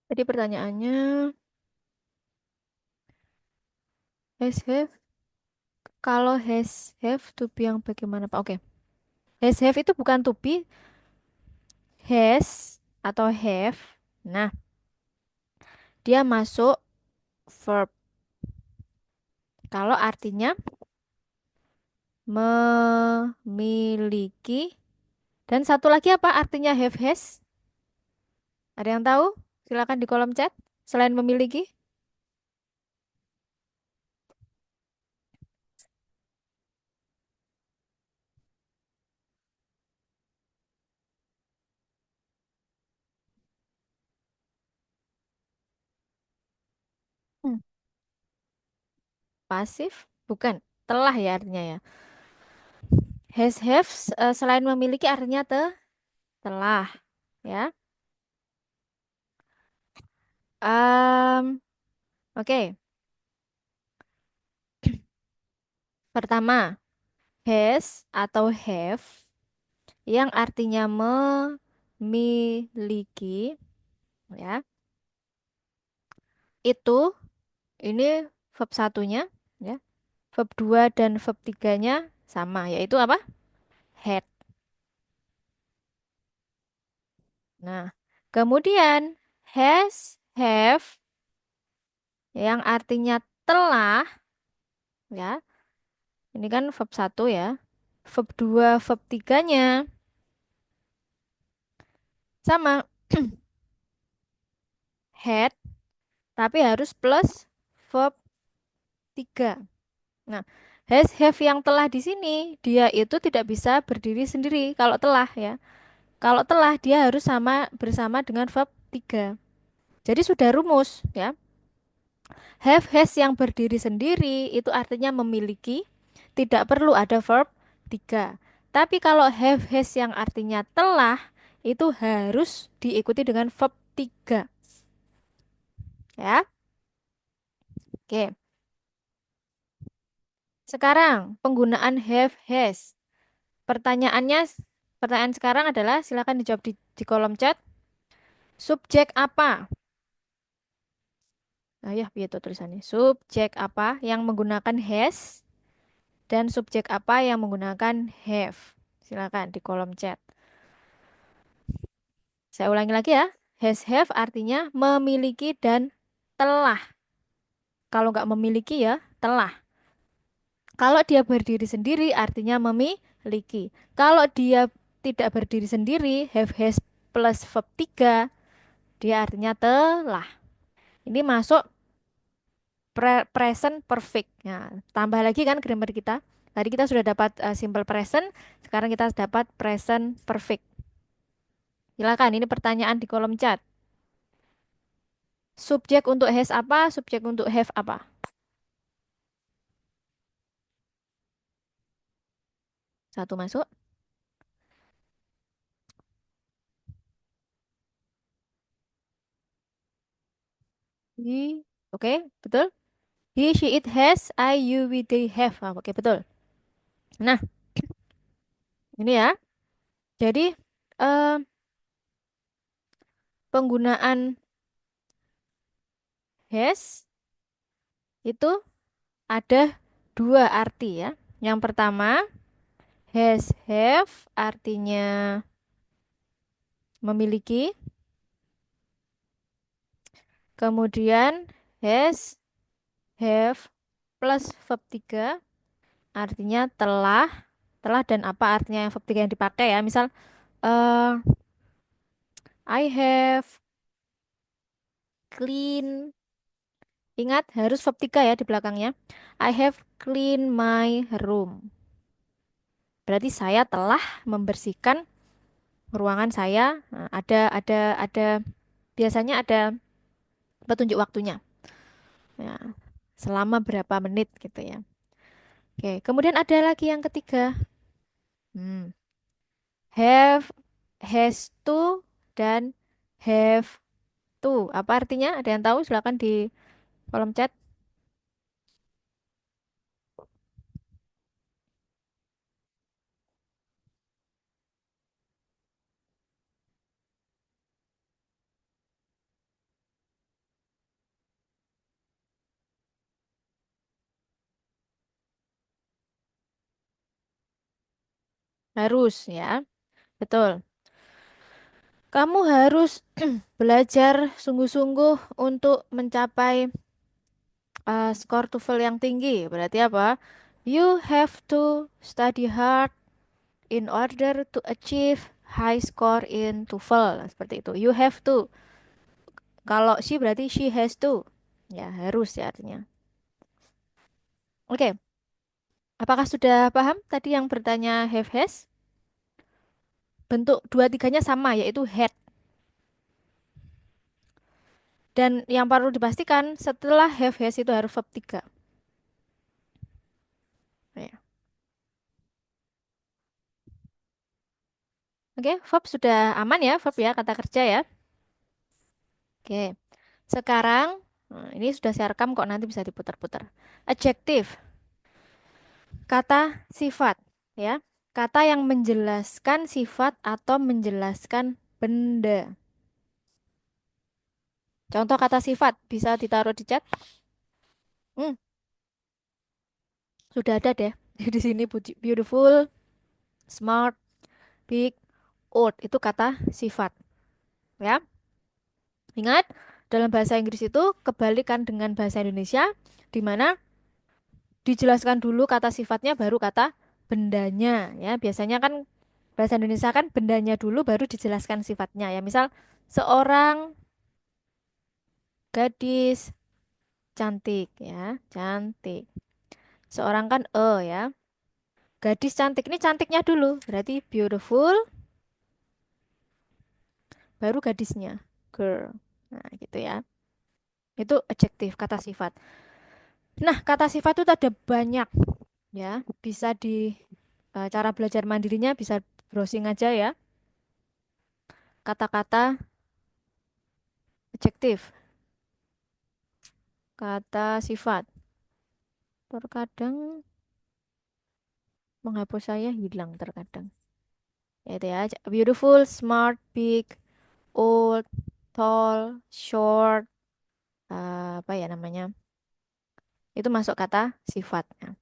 Jadi pertanyaannya, has, have. Kalau has, have, to be yang bagaimana Pak? Oke. Has, have itu bukan to be, has atau have. Nah, dia masuk verb. Kalau artinya memiliki. Dan satu lagi apa artinya have, has? Ada yang tahu? Silakan di kolom chat. Selain memiliki. Hmm, pasif? Bukan. Telah ya artinya ya. Has, have, selain memiliki artinya telah. Ya. Oke. Pertama, has atau have yang artinya memiliki ya. Itu ini verb satunya ya. Verb 2 dan verb tiganya sama yaitu apa? Had. Nah, kemudian has, have yang artinya telah ya. Ini kan verb satu ya. Verb 2, verb tiganya sama had tapi harus plus verb 3. Nah, has, have yang telah di sini dia itu tidak bisa berdiri sendiri kalau telah ya. Kalau telah dia harus sama bersama dengan verb 3. Jadi sudah rumus ya. Have, has yang berdiri sendiri itu artinya memiliki, tidak perlu ada verb 3. Tapi kalau have, has yang artinya telah itu harus diikuti dengan verb 3 ya. Oke. Sekarang penggunaan have, has. Pertanyaannya, pertanyaan sekarang adalah silakan dijawab di kolom chat. Subjek apa? Nah, ya, itu tulisannya. Subjek apa yang menggunakan has dan subjek apa yang menggunakan have? Silakan di kolom chat. Saya ulangi lagi ya. Has, have artinya memiliki dan telah. Kalau nggak memiliki ya telah. Kalau dia berdiri sendiri artinya memiliki. Kalau dia tidak berdiri sendiri, have, has plus verb 3, dia artinya telah. Ini masuk present perfect. Nah, tambah lagi kan grammar kita. Tadi kita sudah dapat simple present, sekarang kita dapat present perfect. Silakan, ini pertanyaan di kolom chat. Subjek untuk has apa? Subjek untuk have apa? Satu masuk. He, oke, betul. He, she, it, has, I, you, we, they, have. Ah, oke, betul. Nah, ini ya. Jadi, eh, penggunaan has itu ada dua arti ya. Yang pertama, has, have artinya memiliki. Kemudian has, have plus verb 3 artinya telah. Telah dan apa artinya yang verb 3 yang dipakai ya. Misal, I have clean. Ingat, harus verb 3 ya di belakangnya. I have clean my room. Berarti saya telah membersihkan ruangan saya. Nah, ada biasanya ada petunjuk waktunya. Ya, selama berapa menit gitu ya. Oke, kemudian ada lagi yang ketiga. Hmm, have, has to, dan have to. Apa artinya? Ada yang tahu? Silakan di kolom chat. Harus ya, betul. Kamu harus belajar sungguh-sungguh untuk mencapai skor TOEFL yang tinggi. Berarti apa? You have to study hard in order to achieve high score in TOEFL. Nah, seperti itu. You have to. Kalau she berarti she has to. Ya, harus ya artinya. Oke, apakah sudah paham tadi yang bertanya have has? Bentuk dua tiganya sama yaitu had. Dan yang perlu dipastikan setelah have has itu harus verb 3. Ya. Oke, verb sudah aman ya, verb ya, kata kerja ya. Oke, sekarang ini sudah saya rekam kok nanti bisa diputar-putar. Adjective, kata sifat ya. Kata yang menjelaskan sifat atau menjelaskan benda. Contoh kata sifat bisa ditaruh di chat. Hmm, sudah ada deh di sini beautiful, smart, big, old itu kata sifat ya. Ingat, dalam bahasa Inggris itu kebalikan dengan bahasa Indonesia di mana dijelaskan dulu kata sifatnya baru kata bendanya ya. Biasanya kan bahasa Indonesia kan bendanya dulu baru dijelaskan sifatnya ya. Misal seorang gadis cantik ya, cantik. Seorang kan ya. Gadis cantik ini cantiknya dulu. Berarti beautiful baru gadisnya. Girl. Nah, gitu ya. Itu adjektif kata sifat. Nah, kata sifat itu ada banyak ya. Bisa di cara belajar mandirinya bisa browsing aja ya. Kata-kata adjektif, kata sifat. Terkadang menghapus saya hilang terkadang. Ya itu ya. Beautiful, smart, big, old, tall, short, apa ya namanya? Itu masuk kata sifat. Nah,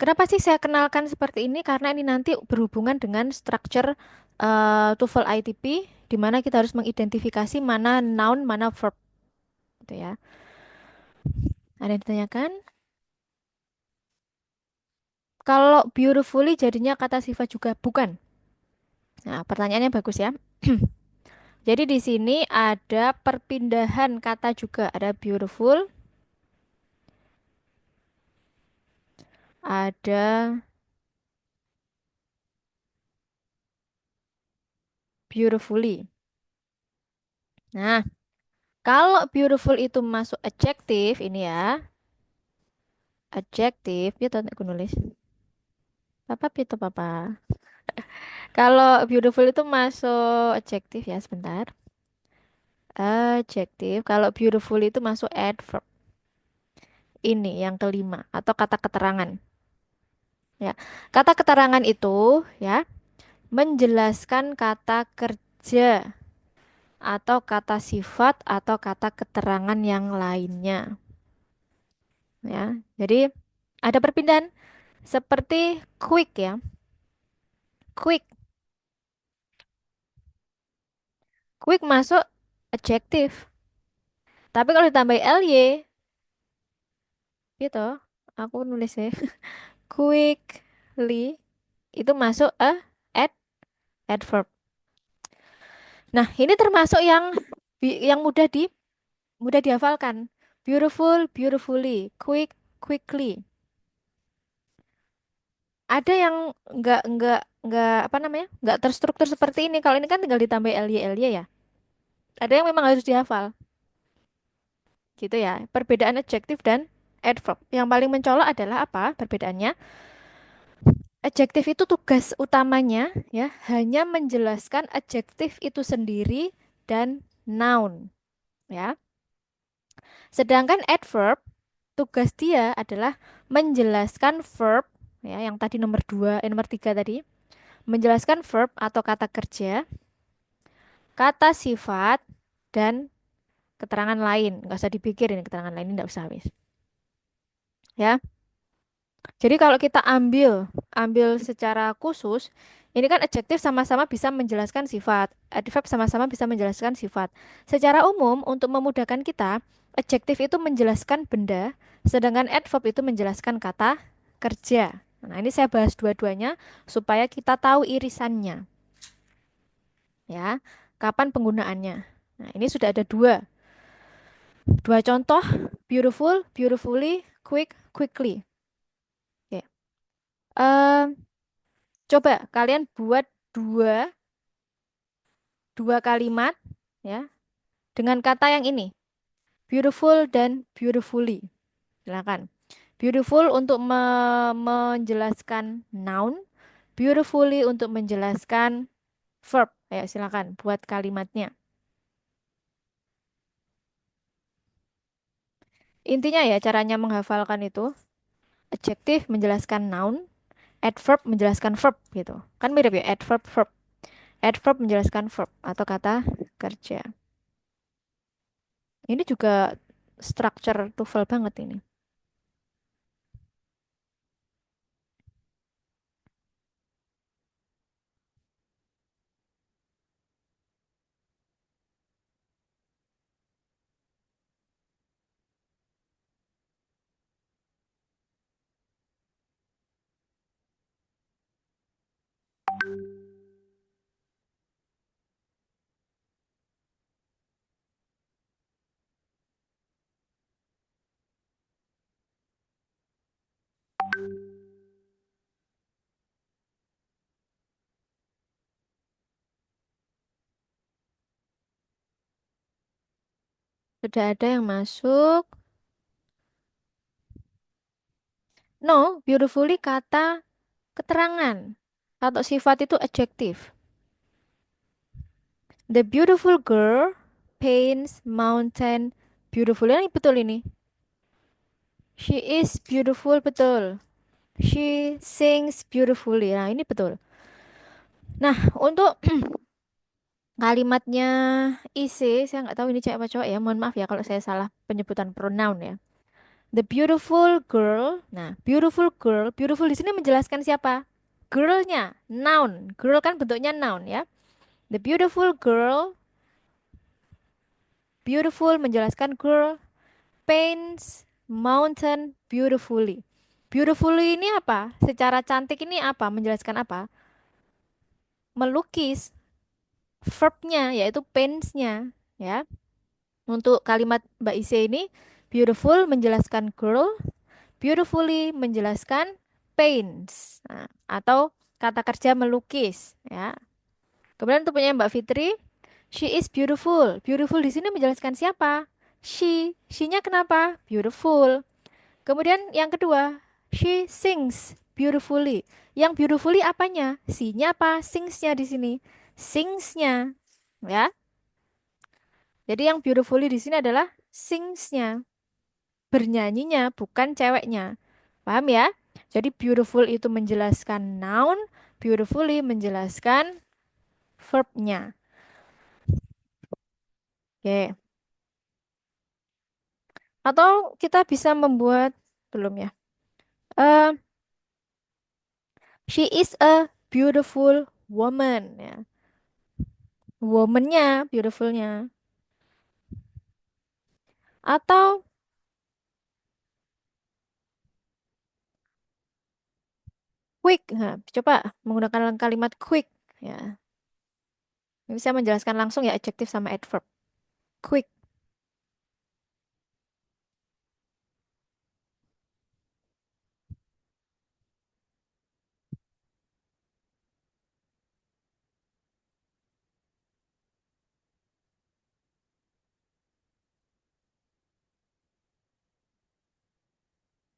kenapa sih saya kenalkan seperti ini? Karena ini nanti berhubungan dengan structure TOEFL ITP, di mana kita harus mengidentifikasi mana noun, mana verb, gitu ya. Ada yang ditanyakan? Kalau beautifully jadinya kata sifat juga bukan. Nah, pertanyaannya bagus ya. Jadi di sini ada perpindahan kata juga. Ada beautiful, ada beautifully. Nah, kalau beautiful itu masuk adjektif ini ya, adjektif, ya tuh aku nulis. Apa itu papa? Kalau beautiful itu masuk adjektif ya, sebentar. Adjektif. Kalau beautiful itu masuk adverb. Ini yang kelima atau kata keterangan. Ya, kata keterangan itu ya menjelaskan kata kerja atau kata sifat atau kata keterangan yang lainnya ya. Jadi ada perpindahan seperti quick ya. Quick. Quick masuk adjektif. Tapi kalau ditambah ly gitu, aku nulis ya. Quickly itu masuk ad adverb. Nah, ini termasuk yang Yang mudah dihafalkan. Beautiful, beautifully. Quick, quickly. Ada yang nggak apa namanya? Nggak terstruktur seperti ini. Kalau ini kan tinggal ditambah ly ya. Ada yang memang harus dihafal. Gitu ya. Perbedaan adjektif dan adverb. Yang paling mencolok adalah apa perbedaannya? Adjektif itu tugas utamanya ya hanya menjelaskan adjektif itu sendiri dan noun ya. Sedangkan adverb tugas dia adalah menjelaskan verb ya yang tadi nomor 2, nomor 3 tadi, menjelaskan verb atau kata kerja, kata sifat dan keterangan lain. Nggak usah dipikirin keterangan lain ini nggak usah wis. Ya. Jadi kalau kita ambil secara khusus, ini kan adjektif sama-sama bisa menjelaskan sifat, adverb sama-sama bisa menjelaskan sifat. Secara umum untuk memudahkan kita, adjektif itu menjelaskan benda, sedangkan adverb itu menjelaskan kata kerja. Nah, ini saya bahas dua-duanya supaya kita tahu irisannya, ya. Kapan penggunaannya? Nah, ini sudah ada dua contoh, beautiful, beautifully, quick, quickly. Oke. Em, Coba kalian buat dua dua kalimat ya dengan kata yang ini, beautiful dan beautifully. Silakan. Beautiful untuk menjelaskan noun, beautifully untuk menjelaskan verb. Ayo silakan buat kalimatnya. Intinya ya caranya menghafalkan itu, adjektif menjelaskan noun, adverb menjelaskan verb gitu. Kan mirip ya, adverb verb. Adverb menjelaskan verb atau kata kerja. Ini juga structure TOEFL banget ini. Sudah ada yang masuk. No, beautifully kata keterangan. Atau sifat itu adjektif. The beautiful girl paints mountain beautifully. Ini betul ini. She is beautiful, betul. She sings beautifully. Nah, ini betul. Nah, untuk kalimatnya IC, saya nggak tahu ini cewek apa cowok ya. Mohon maaf ya kalau saya salah penyebutan pronoun ya. The beautiful girl. Nah, beautiful di sini menjelaskan siapa? Girlnya, noun. Girl kan bentuknya noun ya. The beautiful girl, beautiful menjelaskan girl, paints mountain beautifully. Beautifully ini apa? Secara cantik ini apa? Menjelaskan apa? Melukis. Verbnya yaitu paints-nya ya. Untuk kalimat Mbak Ise ini, beautiful menjelaskan girl, beautifully menjelaskan paints. Nah, atau kata kerja melukis ya. Kemudian untuk punya Mbak Fitri, she is beautiful. Beautiful di sini menjelaskan siapa? She. She-nya kenapa? Beautiful. Kemudian yang kedua, she sings beautifully. Yang beautifully apanya? She-nya apa? Sings-nya di sini. Sings-nya. Ya. Jadi yang beautifully di sini adalah sings-nya. Bernyanyinya, bukan ceweknya. Paham ya? Jadi beautiful itu menjelaskan noun, beautifully menjelaskan verb-nya. Oke. Atau kita bisa membuat belum ya? Eh, she is a beautiful woman ya. Woman-nya, beautiful-nya. Atau quick. Nah, coba menggunakan kalimat quick ya. Ini bisa menjelaskan langsung ya adjektif sama adverb. Quick.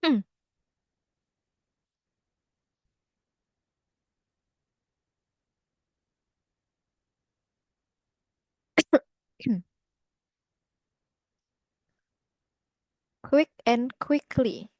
Hmm. Quick and quickly.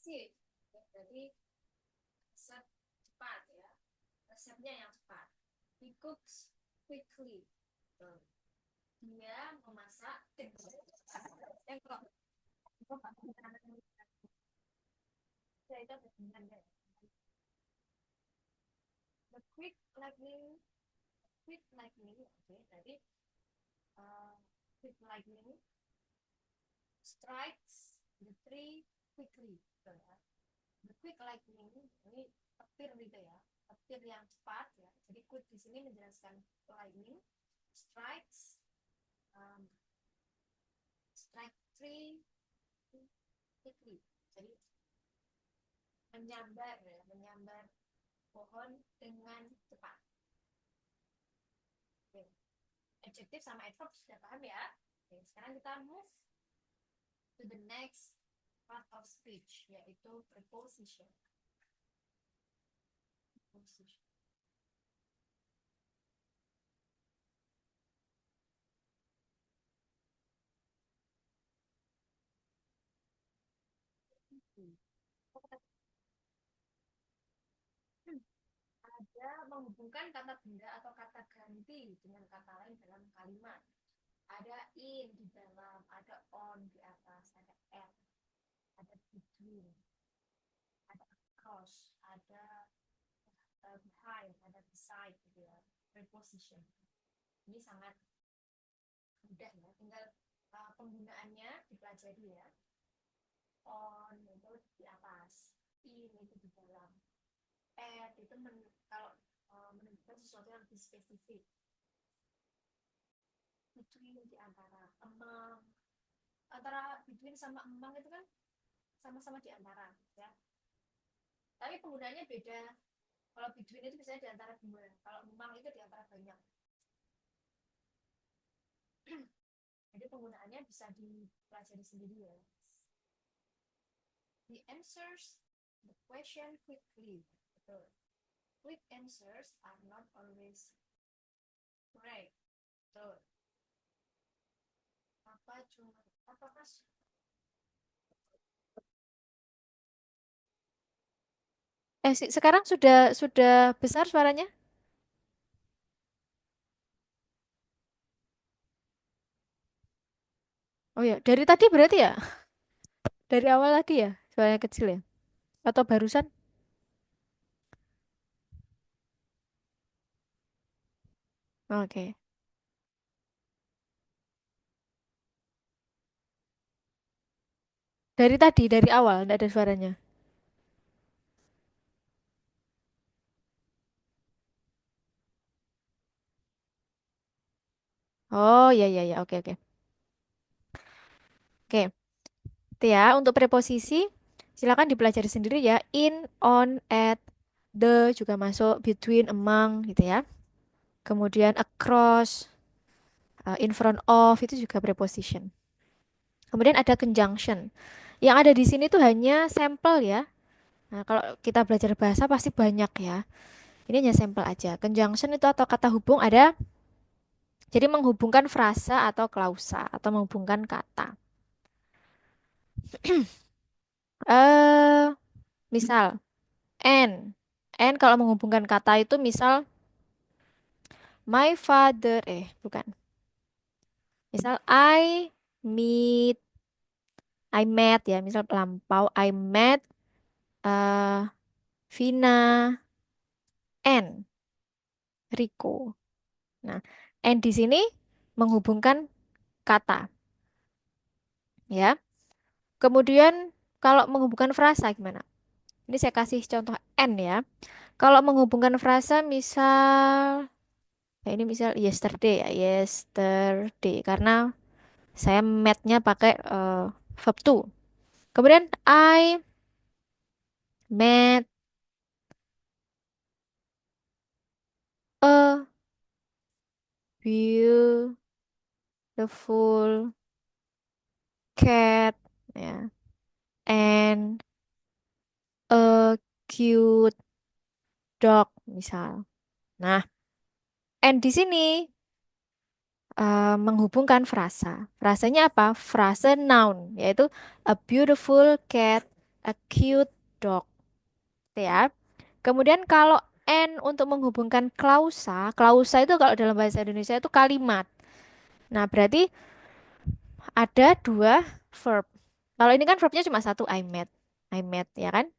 Sih, jadi resep cepat ya. Resepnya yang cepat. He cooks quickly. Tuh. Dia memasak kalau saya itu dengan the quick lightning, oke, jadi uh, quick lightning strikes the tree quickly. Tuh, ya. The quick lightning ini petir gitu ya, petir yang cepat ya. Jadi quick di sini menjelaskan lightning strikes um, strike tree quickly. Jadi menyambar ya, menyambar pohon dengan cepat. Oke. Adjektif sama adverb sudah paham ya. Oke, sekarang kita move to the next part of speech, yaitu preposition. Preposition. Ada menghubungkan kata benda atau kata ganti dengan kata lain dalam kalimat. Ada in di dalam, ada on di atas, ada at, ada between, ada across, ada behind, ada beside gitu ya. Preposition. Ini sangat mudah ya, tinggal penggunaannya dipelajari ya. On itu di atas, in itu di dalam, at itu kalau menunjukkan sesuatu yang lebih spesifik, between di antara, among, antara between sama among itu kan sama-sama di antara ya, tapi penggunaannya beda. Kalau between itu biasanya di antara dua, kalau among itu di antara banyak. Jadi penggunaannya bisa dipelajari sendiri ya. He answers the question quickly. Betul. Quick answers are not always correct. Betul. Apa mas? Sekarang sudah besar suaranya? Oh ya, dari tadi berarti ya? Dari awal tadi ya? Suaranya kecil ya? Atau barusan? Oke. Dari tadi, dari awal, enggak ada suaranya. Oh, ya, ya, ya. Oke, oke. Oke. Itu ya, untuk preposisi, silakan dipelajari sendiri ya. In, on, at, the juga masuk, between, among, gitu ya. Kemudian across, in front of itu juga preposition. Kemudian ada conjunction. Yang ada di sini tuh hanya sampel ya. Nah, kalau kita belajar bahasa pasti banyak ya. Ini hanya sampel aja. Conjunction itu atau kata hubung ada, jadi menghubungkan frasa atau klausa atau menghubungkan kata. Eh, misal and. And kalau menghubungkan kata itu misal my father, bukan. Misal meet, I met ya, misal lampau I met eh Vina and Rico. Nah, and di sini menghubungkan kata ya. Kemudian kalau menghubungkan frasa gimana? Ini saya kasih contoh and ya. Kalau menghubungkan frasa misal, ya ini misal yesterday ya, yesterday karena saya met-nya pakai verb to. Kemudian I met a beautiful cat ya and a cute dog misal. Nah, and di sini menghubungkan frasa. Frasanya apa? Frase noun, yaitu a beautiful cat, a cute dog. Gitu ya. Kemudian kalau and untuk menghubungkan klausa, klausa itu kalau dalam bahasa Indonesia itu kalimat. Nah, berarti ada dua verb. Kalau ini kan verbnya cuma satu, I met, ya kan?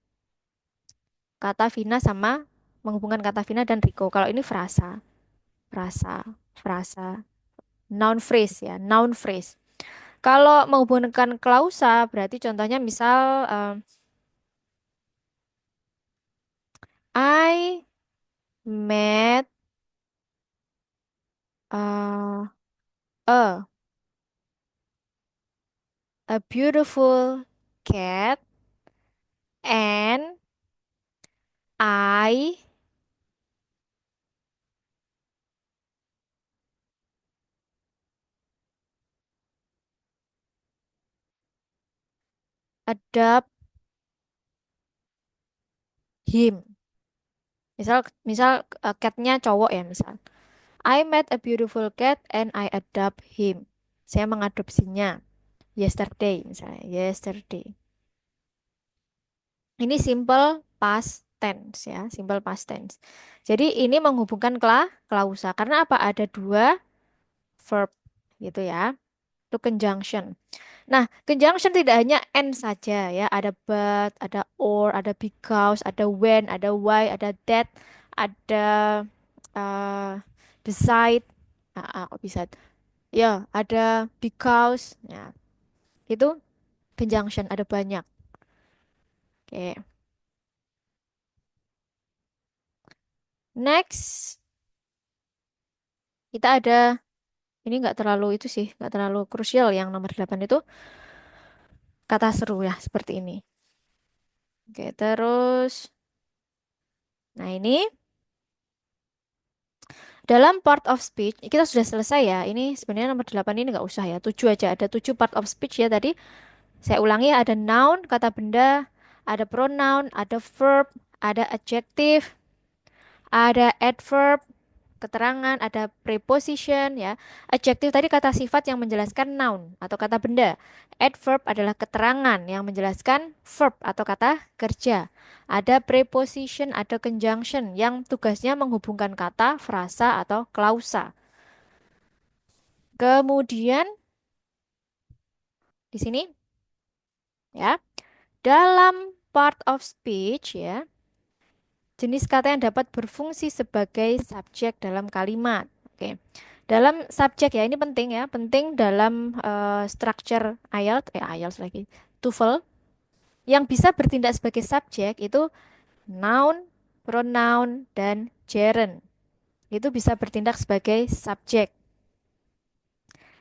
Kata Vina sama menghubungkan kata Vina dan Rico. Kalau ini frasa, frasa, frasa, noun phrase ya, noun phrase. Kalau menghubungkan klausa, berarti contohnya misal I met uh, a a beautiful cat and I adopt him. Misal misal catnya cowok ya misal. I met a beautiful cat and I adopt him. Saya mengadopsinya yesterday misalnya, yesterday. Ini simple past tense ya, simple past tense. Jadi ini menghubungkan klausa karena apa? Ada dua verb gitu ya. Itu conjunction. Nah, conjunction tidak hanya and saja ya, ada but, ada or, ada because, ada when, ada why, ada that, ada uh, decide. Kok bisa? Ya, ada because. Ya, itu conjunction ada banyak. Oke. Next, kita ada ini nggak terlalu itu sih, nggak terlalu krusial yang nomor 8 itu kata seru ya, seperti ini. Oke, terus nah ini dalam part of speech, kita sudah selesai ya. Ini sebenarnya nomor 8 ini nggak usah ya. 7 aja. Ada 7 part of speech ya tadi. Saya ulangi, ada noun, kata benda, ada pronoun, ada verb, ada adjective, ada adverb, keterangan, ada preposition ya. Adjective tadi kata sifat yang menjelaskan noun atau kata benda. Adverb adalah keterangan yang menjelaskan verb atau kata kerja. Ada preposition, ada conjunction yang tugasnya menghubungkan kata, frasa atau klausa. Kemudian di sini ya, dalam part of speech ya, jenis kata yang dapat berfungsi sebagai subjek dalam kalimat. Oke. Dalam subjek ya, ini penting ya, penting dalam structure IELTS lagi, TOEFL yang bisa bertindak sebagai subjek itu noun, pronoun, dan gerund. Itu bisa bertindak sebagai subjek.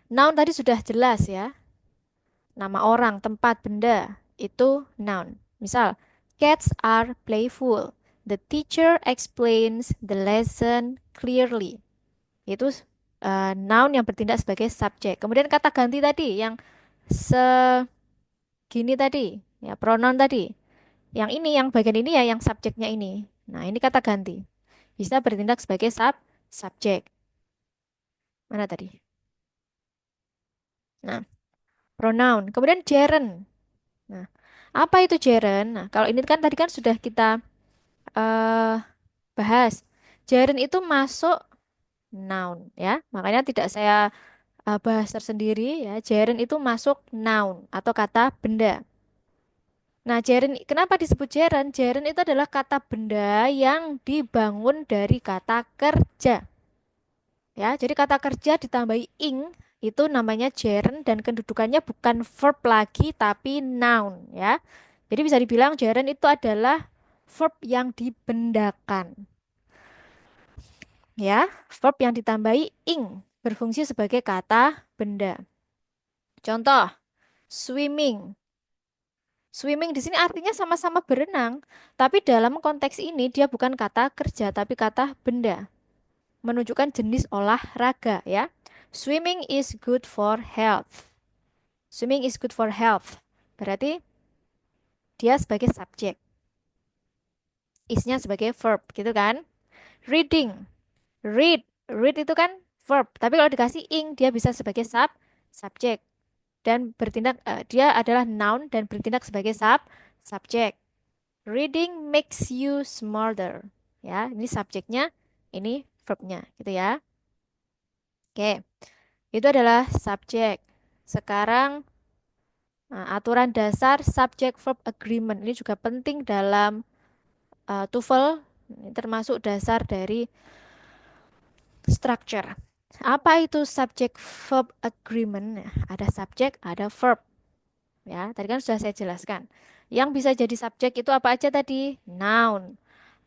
Noun tadi sudah jelas ya, nama orang, tempat, benda, itu noun. Misal, cats are playful. The teacher explains the lesson clearly. Itu noun yang bertindak sebagai subjek. Kemudian kata ganti tadi yang segini tadi, ya pronoun tadi. Yang ini, yang bagian ini ya, yang subjeknya ini. Nah, ini kata ganti. Bisa bertindak sebagai subjek. Mana tadi? Nah, pronoun. Kemudian gerund. Nah, apa itu gerund? Nah, kalau ini kan tadi kan sudah kita eh bahas. Gerund itu masuk noun ya. Makanya tidak saya bahas tersendiri ya. Gerund itu masuk noun atau kata benda. Nah, gerund kenapa disebut gerund? Gerund itu adalah kata benda yang dibangun dari kata kerja. Ya, jadi kata kerja ditambahi ing itu namanya gerund dan kedudukannya bukan verb lagi tapi noun ya. Jadi bisa dibilang gerund itu adalah verb yang dibendakan ya, verb yang ditambahi ing berfungsi sebagai kata benda. Contoh, swimming. Swimming di sini artinya sama-sama berenang, tapi dalam konteks ini dia bukan kata kerja tapi kata benda, menunjukkan jenis olahraga ya. Swimming is good for health. Swimming is good for health. Berarti dia sebagai subjek, is-nya sebagai verb, gitu kan? Reading. Read. Read itu kan verb, tapi kalau dikasih ing dia bisa sebagai subjek dan bertindak dia adalah noun dan bertindak sebagai subjek. Reading makes you smarter. Ya, ini subjeknya, ini verbnya, gitu ya. Oke, itu adalah subjek. Sekarang aturan dasar subject verb agreement ini juga penting dalam TOEFL. Ini termasuk dasar dari structure. Apa itu subject verb agreement? Nah, ada subjek, ada verb. Ya, tadi kan sudah saya jelaskan. Yang bisa jadi subjek itu apa aja tadi? Noun,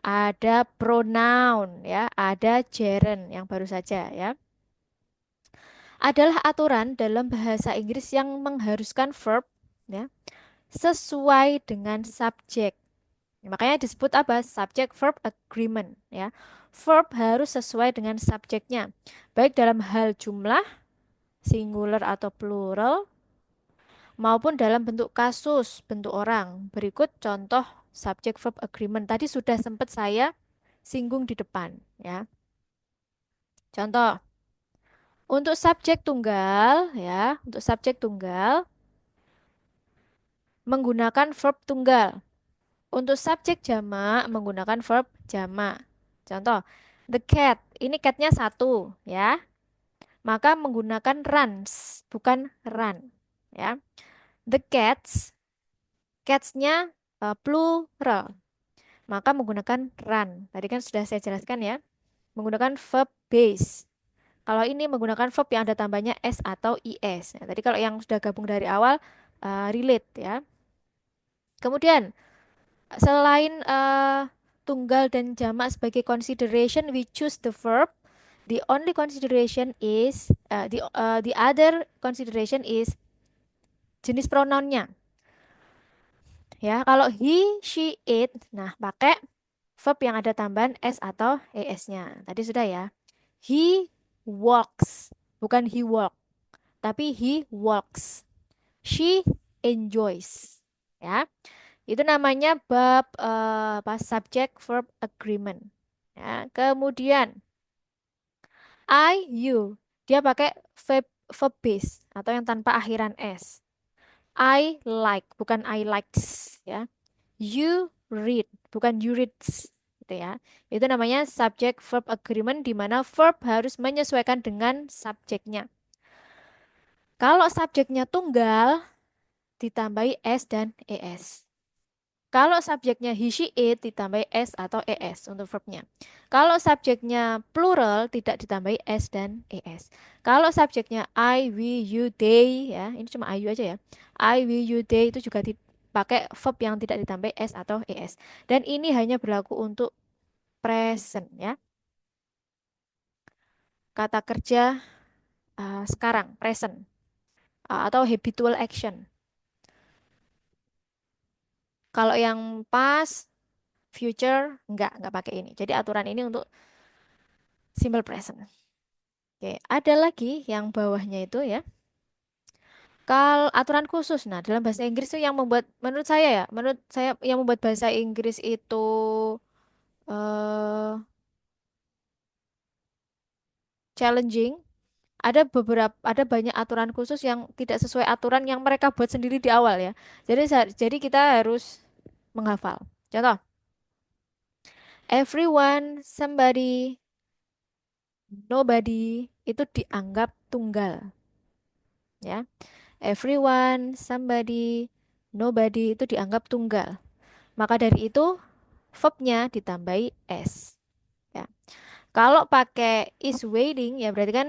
ada pronoun, ya, ada gerund yang baru saja, ya. Adalah aturan dalam bahasa Inggris yang mengharuskan verb, ya, sesuai dengan subjek. Makanya disebut apa? Subject verb agreement, ya. Verb harus sesuai dengan subjeknya, baik dalam hal jumlah, singular atau plural, maupun dalam bentuk kasus, bentuk orang. Berikut contoh subject verb agreement. Tadi sudah sempat saya singgung di depan, ya. Contoh, untuk subjek tunggal, ya, untuk subjek tunggal menggunakan verb tunggal. Untuk subjek jamak menggunakan verb jamak. Contoh, the cat. Ini catnya satu, ya. Maka menggunakan runs, bukan run, ya. The cats, catsnya plural. Maka menggunakan run. Tadi kan sudah saya jelaskan ya. Menggunakan verb base. Kalau ini menggunakan verb yang ada tambahnya s atau is. Nah, tadi kalau yang sudah gabung dari awal relate ya. Kemudian selain tunggal dan jamak sebagai consideration, we choose the verb. The only consideration is the other consideration is jenis pronounnya. Ya, kalau he, she, it, nah pakai verb yang ada tambahan s atau es-nya. Tadi sudah ya. He walks, bukan he walk, tapi he walks. She enjoys. Ya, itu namanya bab apa subject verb agreement. Ya, kemudian I, you, dia pakai verb base atau yang tanpa akhiran s. I like, bukan I likes. Ya, you read, bukan you reads. Gitu ya. Itu namanya subject verb agreement di mana verb harus menyesuaikan dengan subjeknya. Kalau subjeknya tunggal, ditambahi s dan es. Kalau subjeknya he, she, it, ditambahi s atau es untuk verbnya. Kalau subjeknya plural, tidak ditambahi s dan es. Kalau subjeknya I, we, you, they, ya, ini cuma I, you aja ya. I, we, you, they itu juga dipakai verb yang tidak ditambahi s atau es. Dan ini hanya berlaku untuk present, ya. Kata kerja sekarang, present, atau habitual action. Kalau yang past, future, enggak pakai ini. Jadi aturan ini untuk simple present. Oke, ada lagi yang bawahnya itu ya. Kalau aturan khusus, nah dalam bahasa Inggris itu yang membuat, menurut saya yang membuat bahasa Inggris itu eh challenging. Ada banyak aturan khusus yang tidak sesuai aturan yang mereka buat sendiri di awal ya. Jadi kita harus menghafal. Contoh, everyone, somebody, nobody itu dianggap tunggal ya. Everyone, somebody, nobody itu dianggap tunggal. Maka dari itu verbnya ditambahi s ya. Kalau pakai is waiting ya berarti kan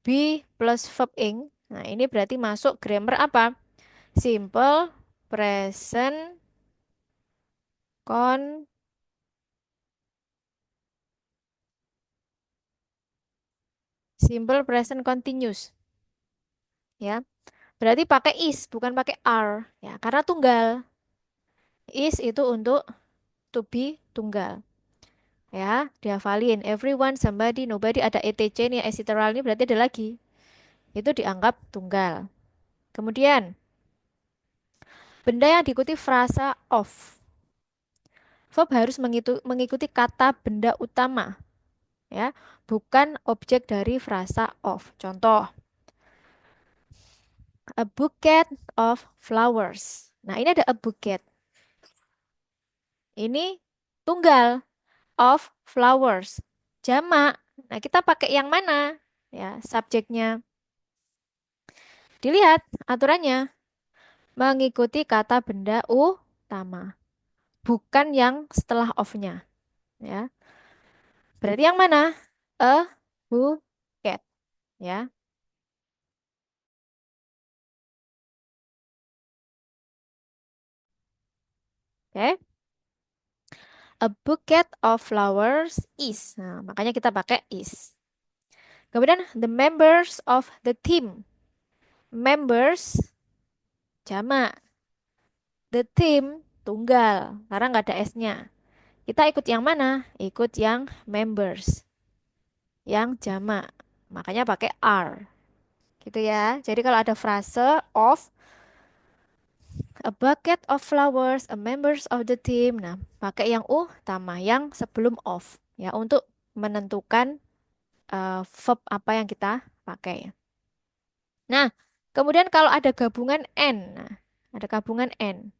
be plus verb ing. Nah, ini berarti masuk grammar apa? Simple present con simple present continuous ya. Berarti pakai is bukan pakai are ya karena tunggal. Is itu untuk to be tunggal ya. Dihafalin everyone, somebody, nobody ada etc nih etc ini berarti ada lagi. Itu dianggap tunggal. Kemudian benda yang diikuti frasa of. Verb harus mengikuti kata benda utama ya, bukan objek dari frasa of. Contoh, a bouquet of flowers. Nah, ini ada a bouquet. Ini tunggal of flowers. Jamak. Nah, kita pakai yang mana? Ya, subjeknya. Dilihat aturannya. Mengikuti kata benda utama. Bukan yang setelah of-nya. Ya. Berarti yang mana? A bouquet. Ya. Oke. A bouquet of flowers is. Nah, makanya kita pakai is. Kemudian the members of the team. Members jamak. The team tunggal karena nggak ada S-nya. Kita ikut yang mana? Ikut yang members, yang jamak. Makanya pakai are. Gitu ya. Jadi kalau ada frase of a bucket of flowers, a members of the team. Nah, pakai yang utama yang sebelum of ya untuk menentukan verb apa yang kita pakai. Nah, kemudian kalau ada gabungan N. Nah, ada gabungan N.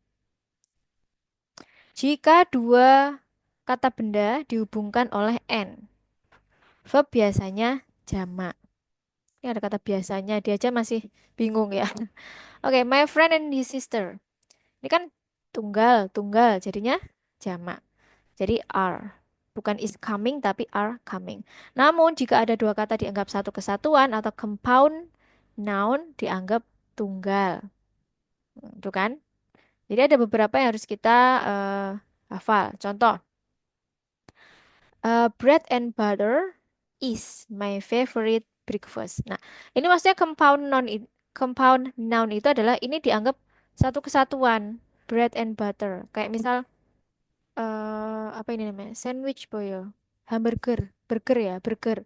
Jika dua kata benda dihubungkan oleh N, verb biasanya jamak. Ini ada kata biasanya, dia aja masih bingung ya. Oke, my friend and his sister. Ini kan tunggal, tunggal, jadinya jamak. Jadi are. Bukan is coming, tapi are coming. Namun, jika ada dua kata dianggap satu kesatuan atau compound noun dianggap tunggal. Itu kan? Jadi ada beberapa yang harus kita hafal. Contoh, bread and butter is my favorite breakfast. Nah, ini maksudnya compound noun itu adalah ini dianggap satu kesatuan, bread and butter. Kayak misal apa ini namanya? Sandwich boyo. Hamburger, burger ya, burger.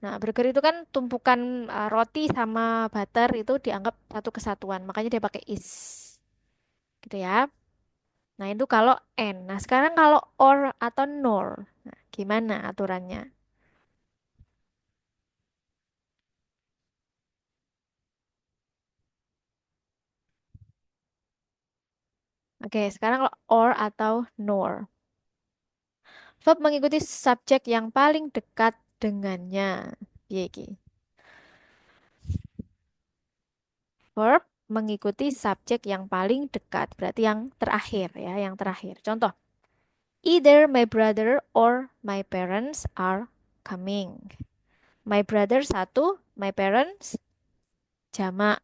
Nah, burger itu kan tumpukan roti sama butter itu dianggap satu kesatuan. Makanya dia pakai is. Gitu ya. Nah, itu kalau N. Nah, sekarang kalau or atau nor. Nah, gimana aturannya? Oke, sekarang kalau or atau nor. Verb mengikuti subjek yang paling dekat dengannya. Piye iki? Verb mengikuti subjek yang paling dekat, berarti yang terakhir ya, yang terakhir. Contoh, either my brother or my parents are coming. My brother satu, my parents jamak.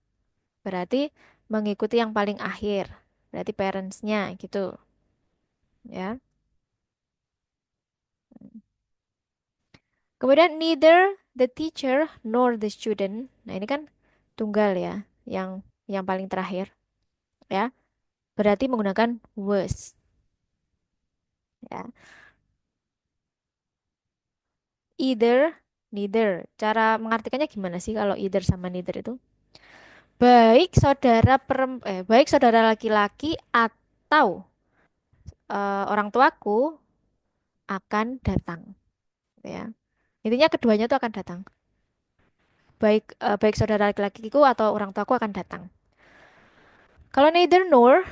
Berarti mengikuti yang paling akhir. Berarti parents-nya gitu ya. Kemudian neither the teacher nor the student. Nah, ini kan tunggal ya, yang paling terakhir ya. Berarti menggunakan was ya. Either Neither. Cara mengartikannya gimana sih kalau either sama neither itu? Baik saudara laki-laki atau orang tuaku akan datang, gitu ya. Intinya keduanya itu akan datang. Baik saudara laki-lakiku atau orang tuaku akan datang. Kalau neither nor,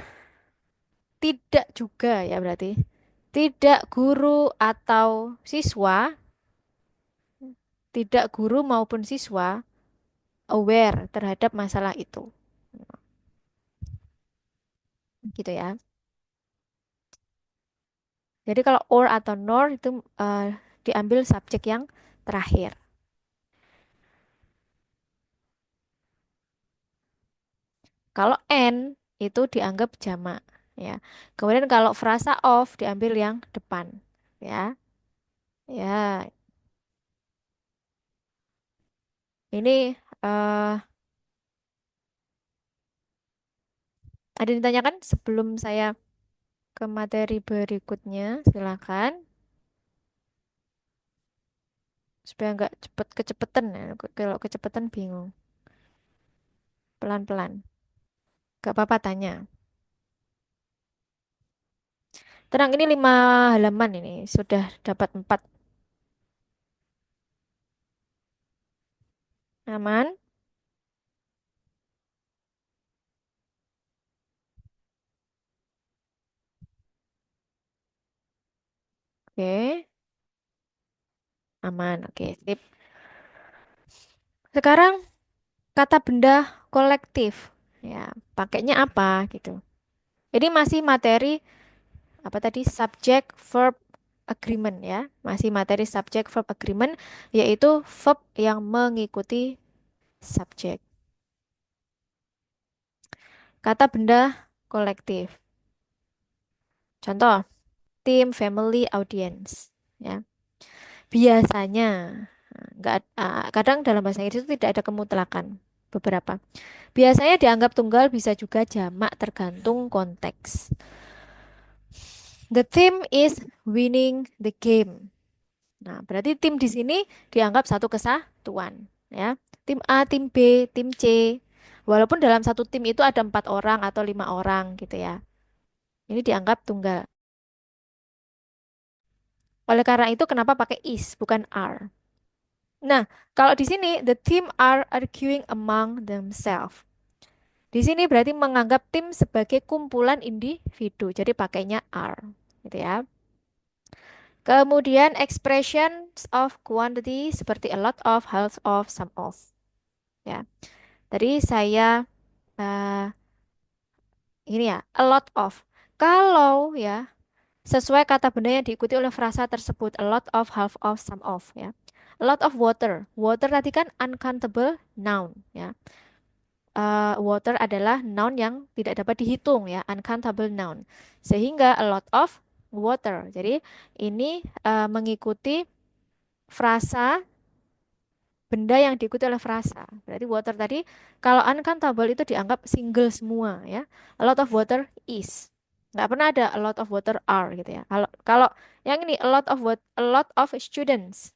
tidak juga ya berarti. Tidak guru atau siswa, tidak guru maupun siswa aware terhadap masalah itu. Gitu ya. Jadi kalau or atau nor itu diambil subjek yang terakhir. Kalau and itu dianggap jamak ya. Kemudian kalau frasa of diambil yang depan ya. Ya, ini ada yang ditanyakan sebelum saya ke materi berikutnya, silakan supaya nggak cepet kecepetan ya. Kalau kecepetan bingung. Pelan-pelan. Gak apa-apa tanya. Tenang, ini 5 halaman ini sudah dapat 4. Aman? Oke, aman. Oke, sip. Sekarang kata benda kolektif. Ya, pakainya apa gitu. Ini masih materi apa tadi? Subject verb agreement ya. Masih materi subject verb agreement yaitu verb yang mengikuti subjek. Kata benda kolektif. Contoh, tim, family, audience. Ya, biasanya kadang dalam bahasa Inggris itu tidak ada kemutlakan. Beberapa. Biasanya dianggap tunggal bisa juga jamak tergantung konteks. The team is winning the game. Nah, berarti tim di sini dianggap satu kesatuan, ya. Tim A, tim B, tim C. Walaupun dalam satu tim itu ada 4 orang atau 5 orang, gitu ya. Ini dianggap tunggal. Oleh karena itu, kenapa pakai is, bukan are? Nah, kalau di sini the team are arguing among themselves. Di sini berarti menganggap tim sebagai kumpulan individu, jadi pakainya are, gitu ya. Kemudian expressions of quantity seperti a lot of, half of, some of. Ya, tadi saya eh, ini ya, a lot of. Kalau ya sesuai kata benda yang diikuti oleh frasa tersebut, a lot of, half of, some of. Ya, a lot of water. Water tadi kan uncountable noun. Ya, water adalah noun yang tidak dapat dihitung ya, uncountable noun. Sehingga a lot of water. Jadi ini mengikuti frasa benda yang diikuti oleh frasa. Berarti water tadi kalau uncountable itu dianggap single semua ya. A lot of water is. Nggak pernah ada a lot of water are gitu ya. Kalau kalau yang ini a lot of students.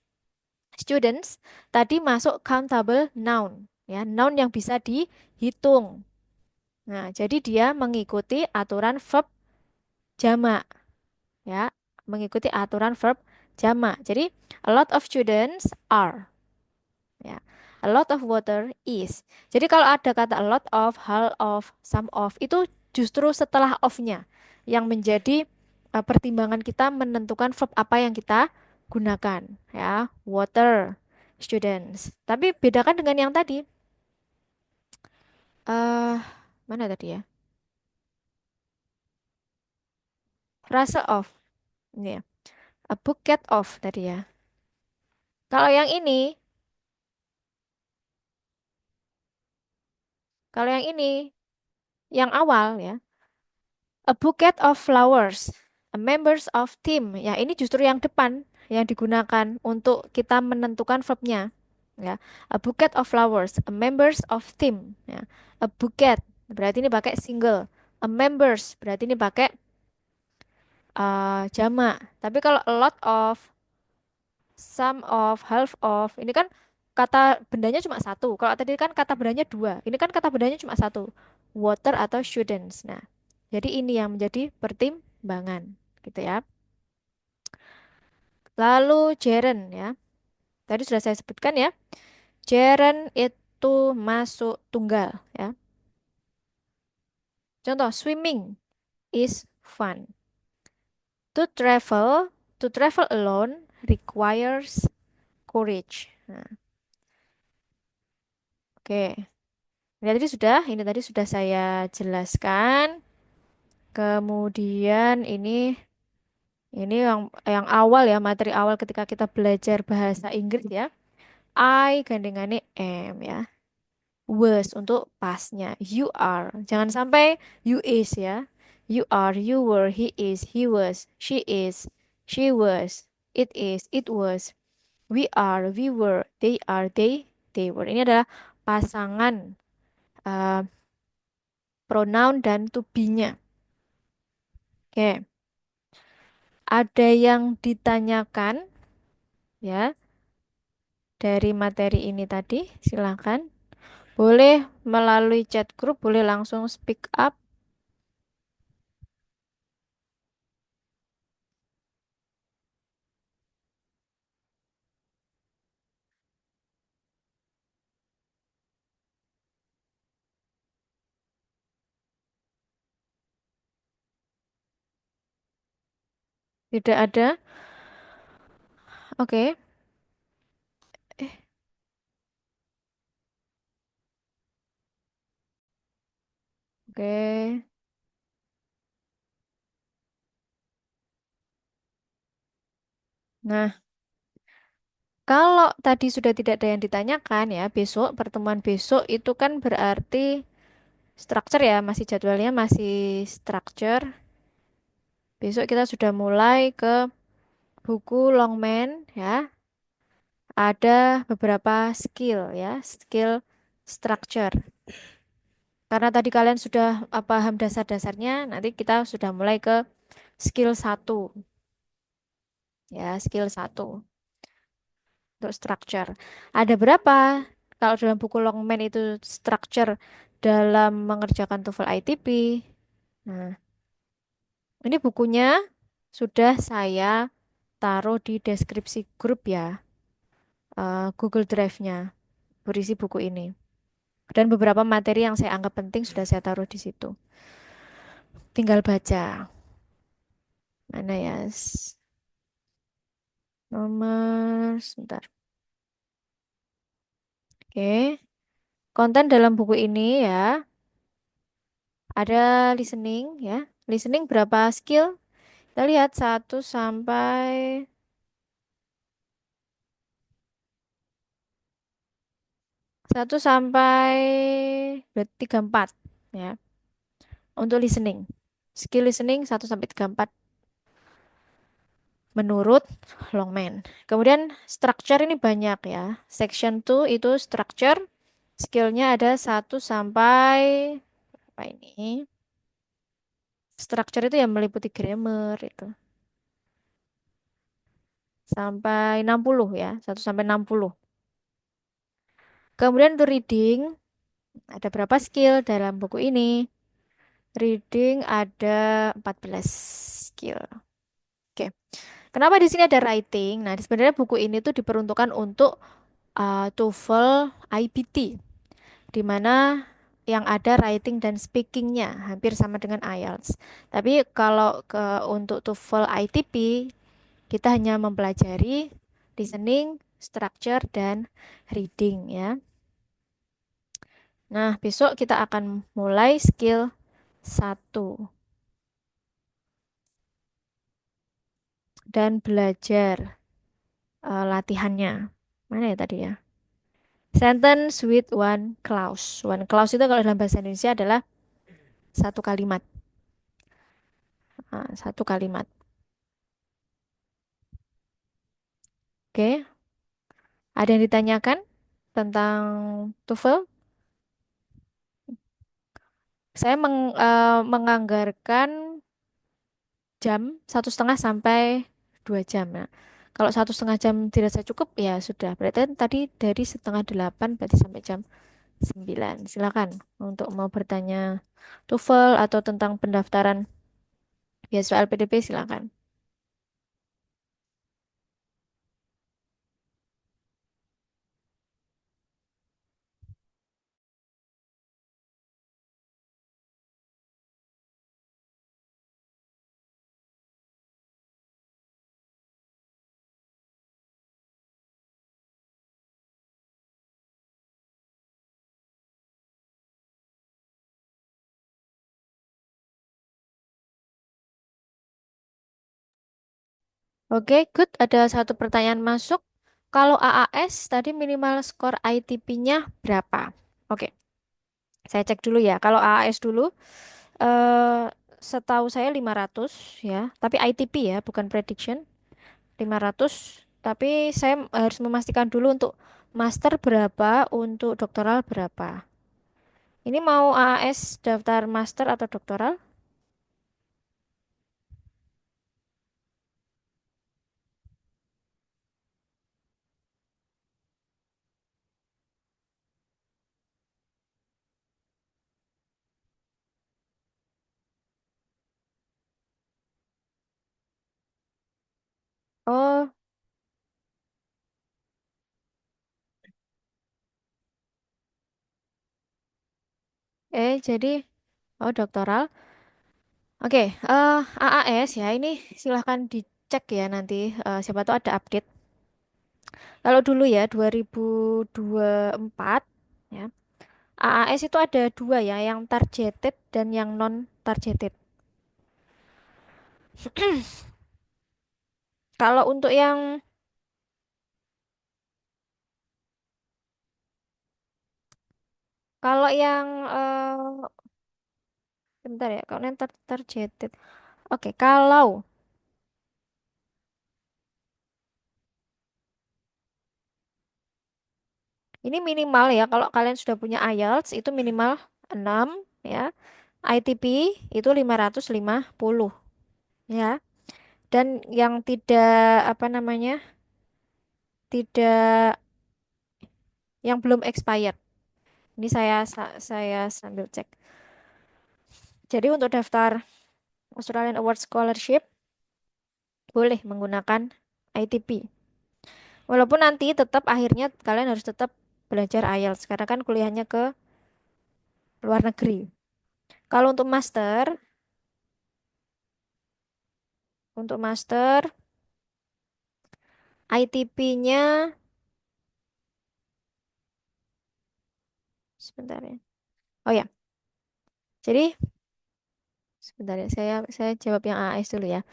Students tadi masuk countable noun ya, noun yang bisa dihitung. Nah, jadi dia mengikuti aturan verb jamak ya, mengikuti aturan verb jamak. Jadi a lot of students are ya. A lot of water is. Jadi kalau ada kata a lot of, half of, some of itu justru setelah of-nya yang menjadi pertimbangan kita menentukan verb apa yang kita gunakan ya. Water, students. Tapi bedakan dengan yang tadi. eh Mana tadi ya? Frase of. Ini ya. A bucket of tadi ya. Kalau yang ini, kalau yang ini, yang awal ya. A bouquet of flowers, a members of team. Ya, ini justru yang depan yang digunakan untuk kita menentukan verbnya. Ya, a bouquet of flowers, a members of team. Ya, a bouquet berarti ini pakai single. A members berarti ini pakai jamak. Tapi kalau a lot of Some of, half of. Ini kan kata bendanya cuma satu. Kalau tadi kan kata bendanya dua. Ini kan kata bendanya cuma satu. Water atau shouldn't. Nah, jadi ini yang menjadi pertimbangan, gitu ya. Lalu gerund ya. Tadi sudah saya sebutkan ya. Gerund itu masuk tunggal ya. Contoh, swimming is fun. To to travel alone requires courage. Nah, oke. Ini tadi sudah saya jelaskan. Kemudian ini yang awal ya, materi awal ketika kita belajar bahasa Inggris ya. I gandengannya am ya. Was untuk pasnya. You are. Jangan sampai you is ya. You are, you were, he is, he was, she is, she was, it is, it was. We are, we were, they are, they were. Ini adalah pasangan uh, pronoun dan to be-nya. Oke, ada yang ditanyakan ya dari materi ini tadi? Silakan. Boleh melalui chat group, boleh langsung speak up. Tidak ada? Oke. Eh, oke. Nah, kalau tadi sudah tidak ada yang ditanyakan ya, besok pertemuan besok itu kan berarti structure ya, masih jadwalnya masih structure. Besok kita sudah mulai ke buku Longman ya. Ada beberapa skill ya, skill structure. Karena tadi kalian sudah paham dasar-dasarnya, nanti kita sudah mulai ke skill satu ya, skill satu untuk structure. Ada berapa? Kalau dalam buku Longman itu structure dalam mengerjakan TOEFL ITP. Nah, ini bukunya sudah saya taruh di deskripsi grup ya, Google Drive-nya berisi buku ini. Dan beberapa materi yang saya anggap penting sudah saya taruh di situ. Tinggal baca. Mana ya? Nomor, sebentar. Oke. Konten dalam buku ini ya, ada listening ya. Listening berapa skill? Kita lihat satu sampai 34 ya. Untuk listening. Skill listening 1 sampai 34 menurut Longman. Kemudian structure ini banyak ya. Section 2 itu structure. Skillnya ada 1 sampai apa ini? Structure itu yang meliputi grammar itu. Sampai 60 ya. 1 sampai 60. Kemudian untuk reading, ada berapa skill dalam buku ini? Reading ada 14 skill. Oke. Kenapa di sini ada writing? Nah, sebenarnya buku ini tuh diperuntukkan untuk TOEFL IBT, di mana yang ada writing dan speakingnya hampir sama dengan IELTS. Tapi kalau untuk TOEFL ITP kita hanya mempelajari listening, structure, dan reading ya. Nah, besok kita akan mulai skill satu dan belajar latihannya. Mana ya tadi ya? Sentence with one clause. One clause itu kalau dalam bahasa Indonesia adalah satu kalimat. Satu kalimat. Oke, ada yang ditanyakan tentang TOEFL? Saya menganggarkan jam 1,5 sampai 2 jam. Nah, Kalau 1,5 jam dirasa cukup ya sudah. Berarti kan tadi dari setengah 8 berarti sampai jam 9. Silakan untuk mau bertanya TOEFL atau tentang pendaftaran beasiswa LPDP silakan. Oke, good. Ada satu pertanyaan masuk. Kalau AAS tadi minimal skor ITP-nya berapa? Oke, saya cek dulu ya. Kalau AAS dulu, eh setahu saya 500 ya. Tapi ITP ya, bukan prediction. 500. Tapi saya harus memastikan dulu untuk master berapa, untuk doktoral berapa. Ini mau AAS daftar master atau doktoral? Oh, jadi doktoral. Oke, AAS ya. Ini silahkan dicek ya nanti. Siapa tahu ada update. Kalau dulu ya 2024 ya. AAS itu ada dua ya, yang targeted dan yang non targeted. Kalau untuk yang kalau yang bentar ya, kalau yang targeted. Oke, kalau ini minimal ya, kalau kalian sudah punya IELTS itu minimal 6 ya. ITP itu 550 ya. Dan yang tidak apa namanya? Tidak yang belum expired. Ini saya sambil cek. Jadi untuk daftar Australian Award Scholarship boleh menggunakan ITP. Walaupun nanti tetap akhirnya kalian harus tetap belajar IELTS karena kan kuliahnya ke luar negeri. Kalau untuk master ITP-nya sebentar ya. Oh ya, jadi sebentar ya, saya jawab yang AAS dulu ya.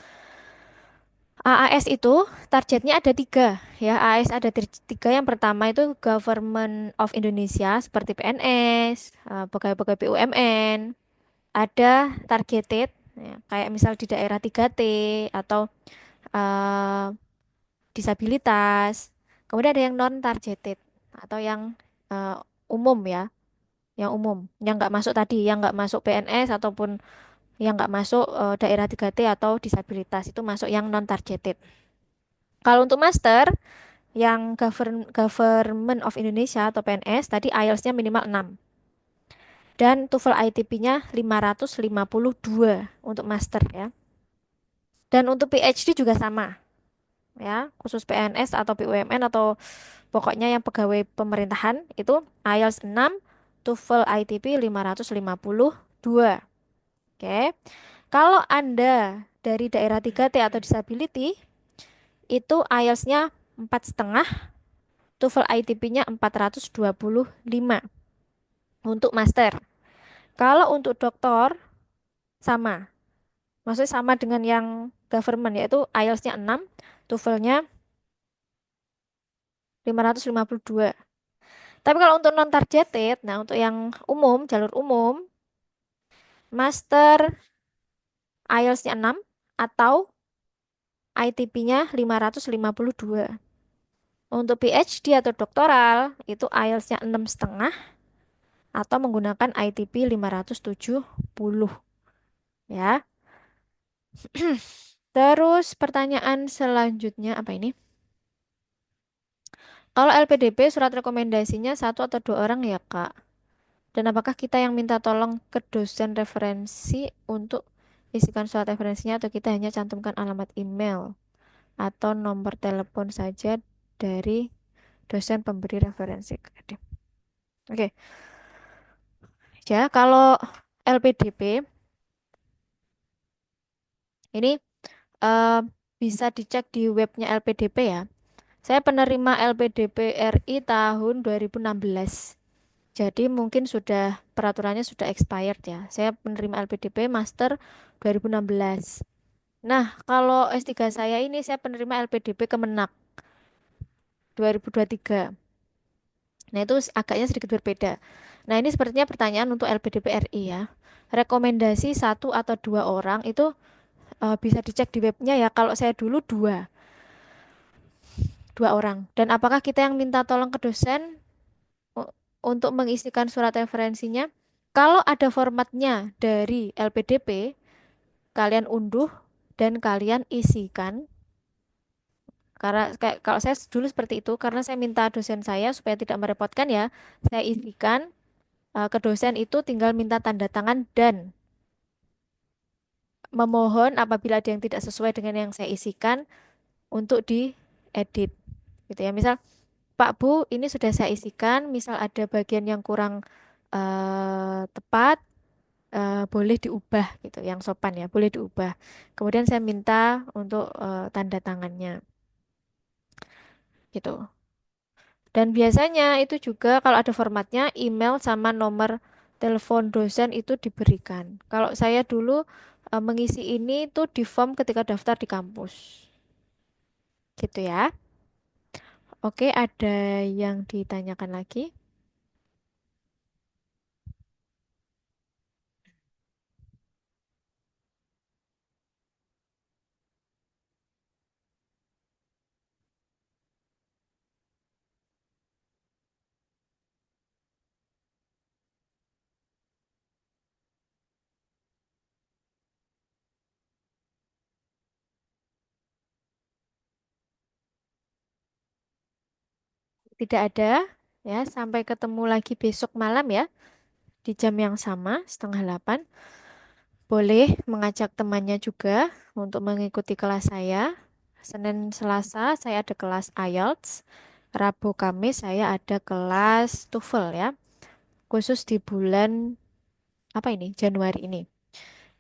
AAS itu targetnya ada tiga ya. AAS ada tiga. Yang pertama itu Government of Indonesia seperti PNS, pegawai-pegawai BUMN. Ada targeted ya, kayak misal di daerah 3T atau eh, disabilitas. Kemudian ada yang non targeted atau yang eh, umum ya, yang umum, yang nggak masuk tadi, yang nggak masuk PNS ataupun yang nggak masuk daerah 3T atau disabilitas itu masuk yang non targeted. Kalau untuk master yang Government of Indonesia atau PNS tadi IELTS-nya minimal 6 dan TOEFL ITP-nya 552 untuk master ya. Dan untuk PhD juga sama ya, khusus PNS atau BUMN atau pokoknya yang pegawai pemerintahan itu IELTS 6, TOEFL ITP 552. Oke. Kalau Anda dari daerah 3T atau disability itu IELTS-nya 4,5, TOEFL ITP-nya 425 untuk master. Kalau untuk doktor sama. Maksudnya sama dengan yang government yaitu IELTS-nya 6, TOEFL-nya 552. Tapi kalau untuk non targeted, nah untuk yang umum, jalur umum, master IELTS-nya 6 atau ITP-nya 552. Untuk PhD atau doktoral itu IELTS-nya 6,5 atau menggunakan ITP 570 ya. Terus pertanyaan selanjutnya apa ini? Kalau LPDP surat rekomendasinya satu atau dua orang ya Kak. Dan apakah kita yang minta tolong ke dosen referensi untuk isikan surat referensinya atau kita hanya cantumkan alamat email atau nomor telepon saja dari dosen pemberi referensi kredit. Oke, ya kalau LPDP ini eh, bisa dicek di webnya LPDP ya. Saya penerima LPDP RI tahun 2016. Jadi mungkin sudah peraturannya sudah expired ya. Saya penerima LPDP Master 2016. Nah, kalau S3 saya ini saya penerima LPDP Kemenak 2023. Nah, itu agaknya sedikit berbeda. Nah, ini sepertinya pertanyaan untuk LPDP RI ya. Rekomendasi satu atau dua orang itu bisa dicek di webnya ya. Kalau saya dulu dua orang. Dan apakah kita yang minta tolong ke dosen u- untuk mengisikan surat referensinya? Kalau ada formatnya dari LPDP, kalian unduh dan kalian isikan. Karena kayak kalau saya dulu seperti itu, karena saya minta dosen saya supaya tidak merepotkan ya, saya isikan ke dosen itu tinggal minta tanda tangan dan memohon apabila ada yang tidak sesuai dengan yang saya isikan untuk diedit gitu ya. Misal, Pak Bu, ini sudah saya isikan, misal ada bagian yang kurang tepat, boleh diubah gitu, yang sopan ya, boleh diubah. Kemudian saya minta untuk tanda tangannya gitu. Dan biasanya itu juga kalau ada formatnya, email sama nomor telepon dosen itu diberikan. Kalau saya dulu mengisi ini tuh di form ketika daftar di kampus. Gitu ya. Oke, ada yang ditanyakan lagi? Tidak ada. Ya, sampai ketemu lagi besok malam ya, di jam yang sama, setengah 8. Boleh mengajak temannya juga untuk mengikuti kelas saya. Senin Selasa saya ada kelas IELTS. Rabu Kamis saya ada kelas TOEFL ya. Khusus di bulan apa ini? Januari ini.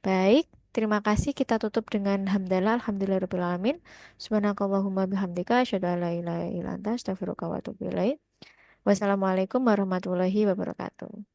Baik, terima kasih. Kita tutup dengan hamdalah alhamdulillahirabbil alamin. Subhanakallahumma bihamdika asyhadu an la ilaha illa anta astaghfiruka wa atubu ilaik. Wassalamualaikum warahmatullahi wabarakatuh.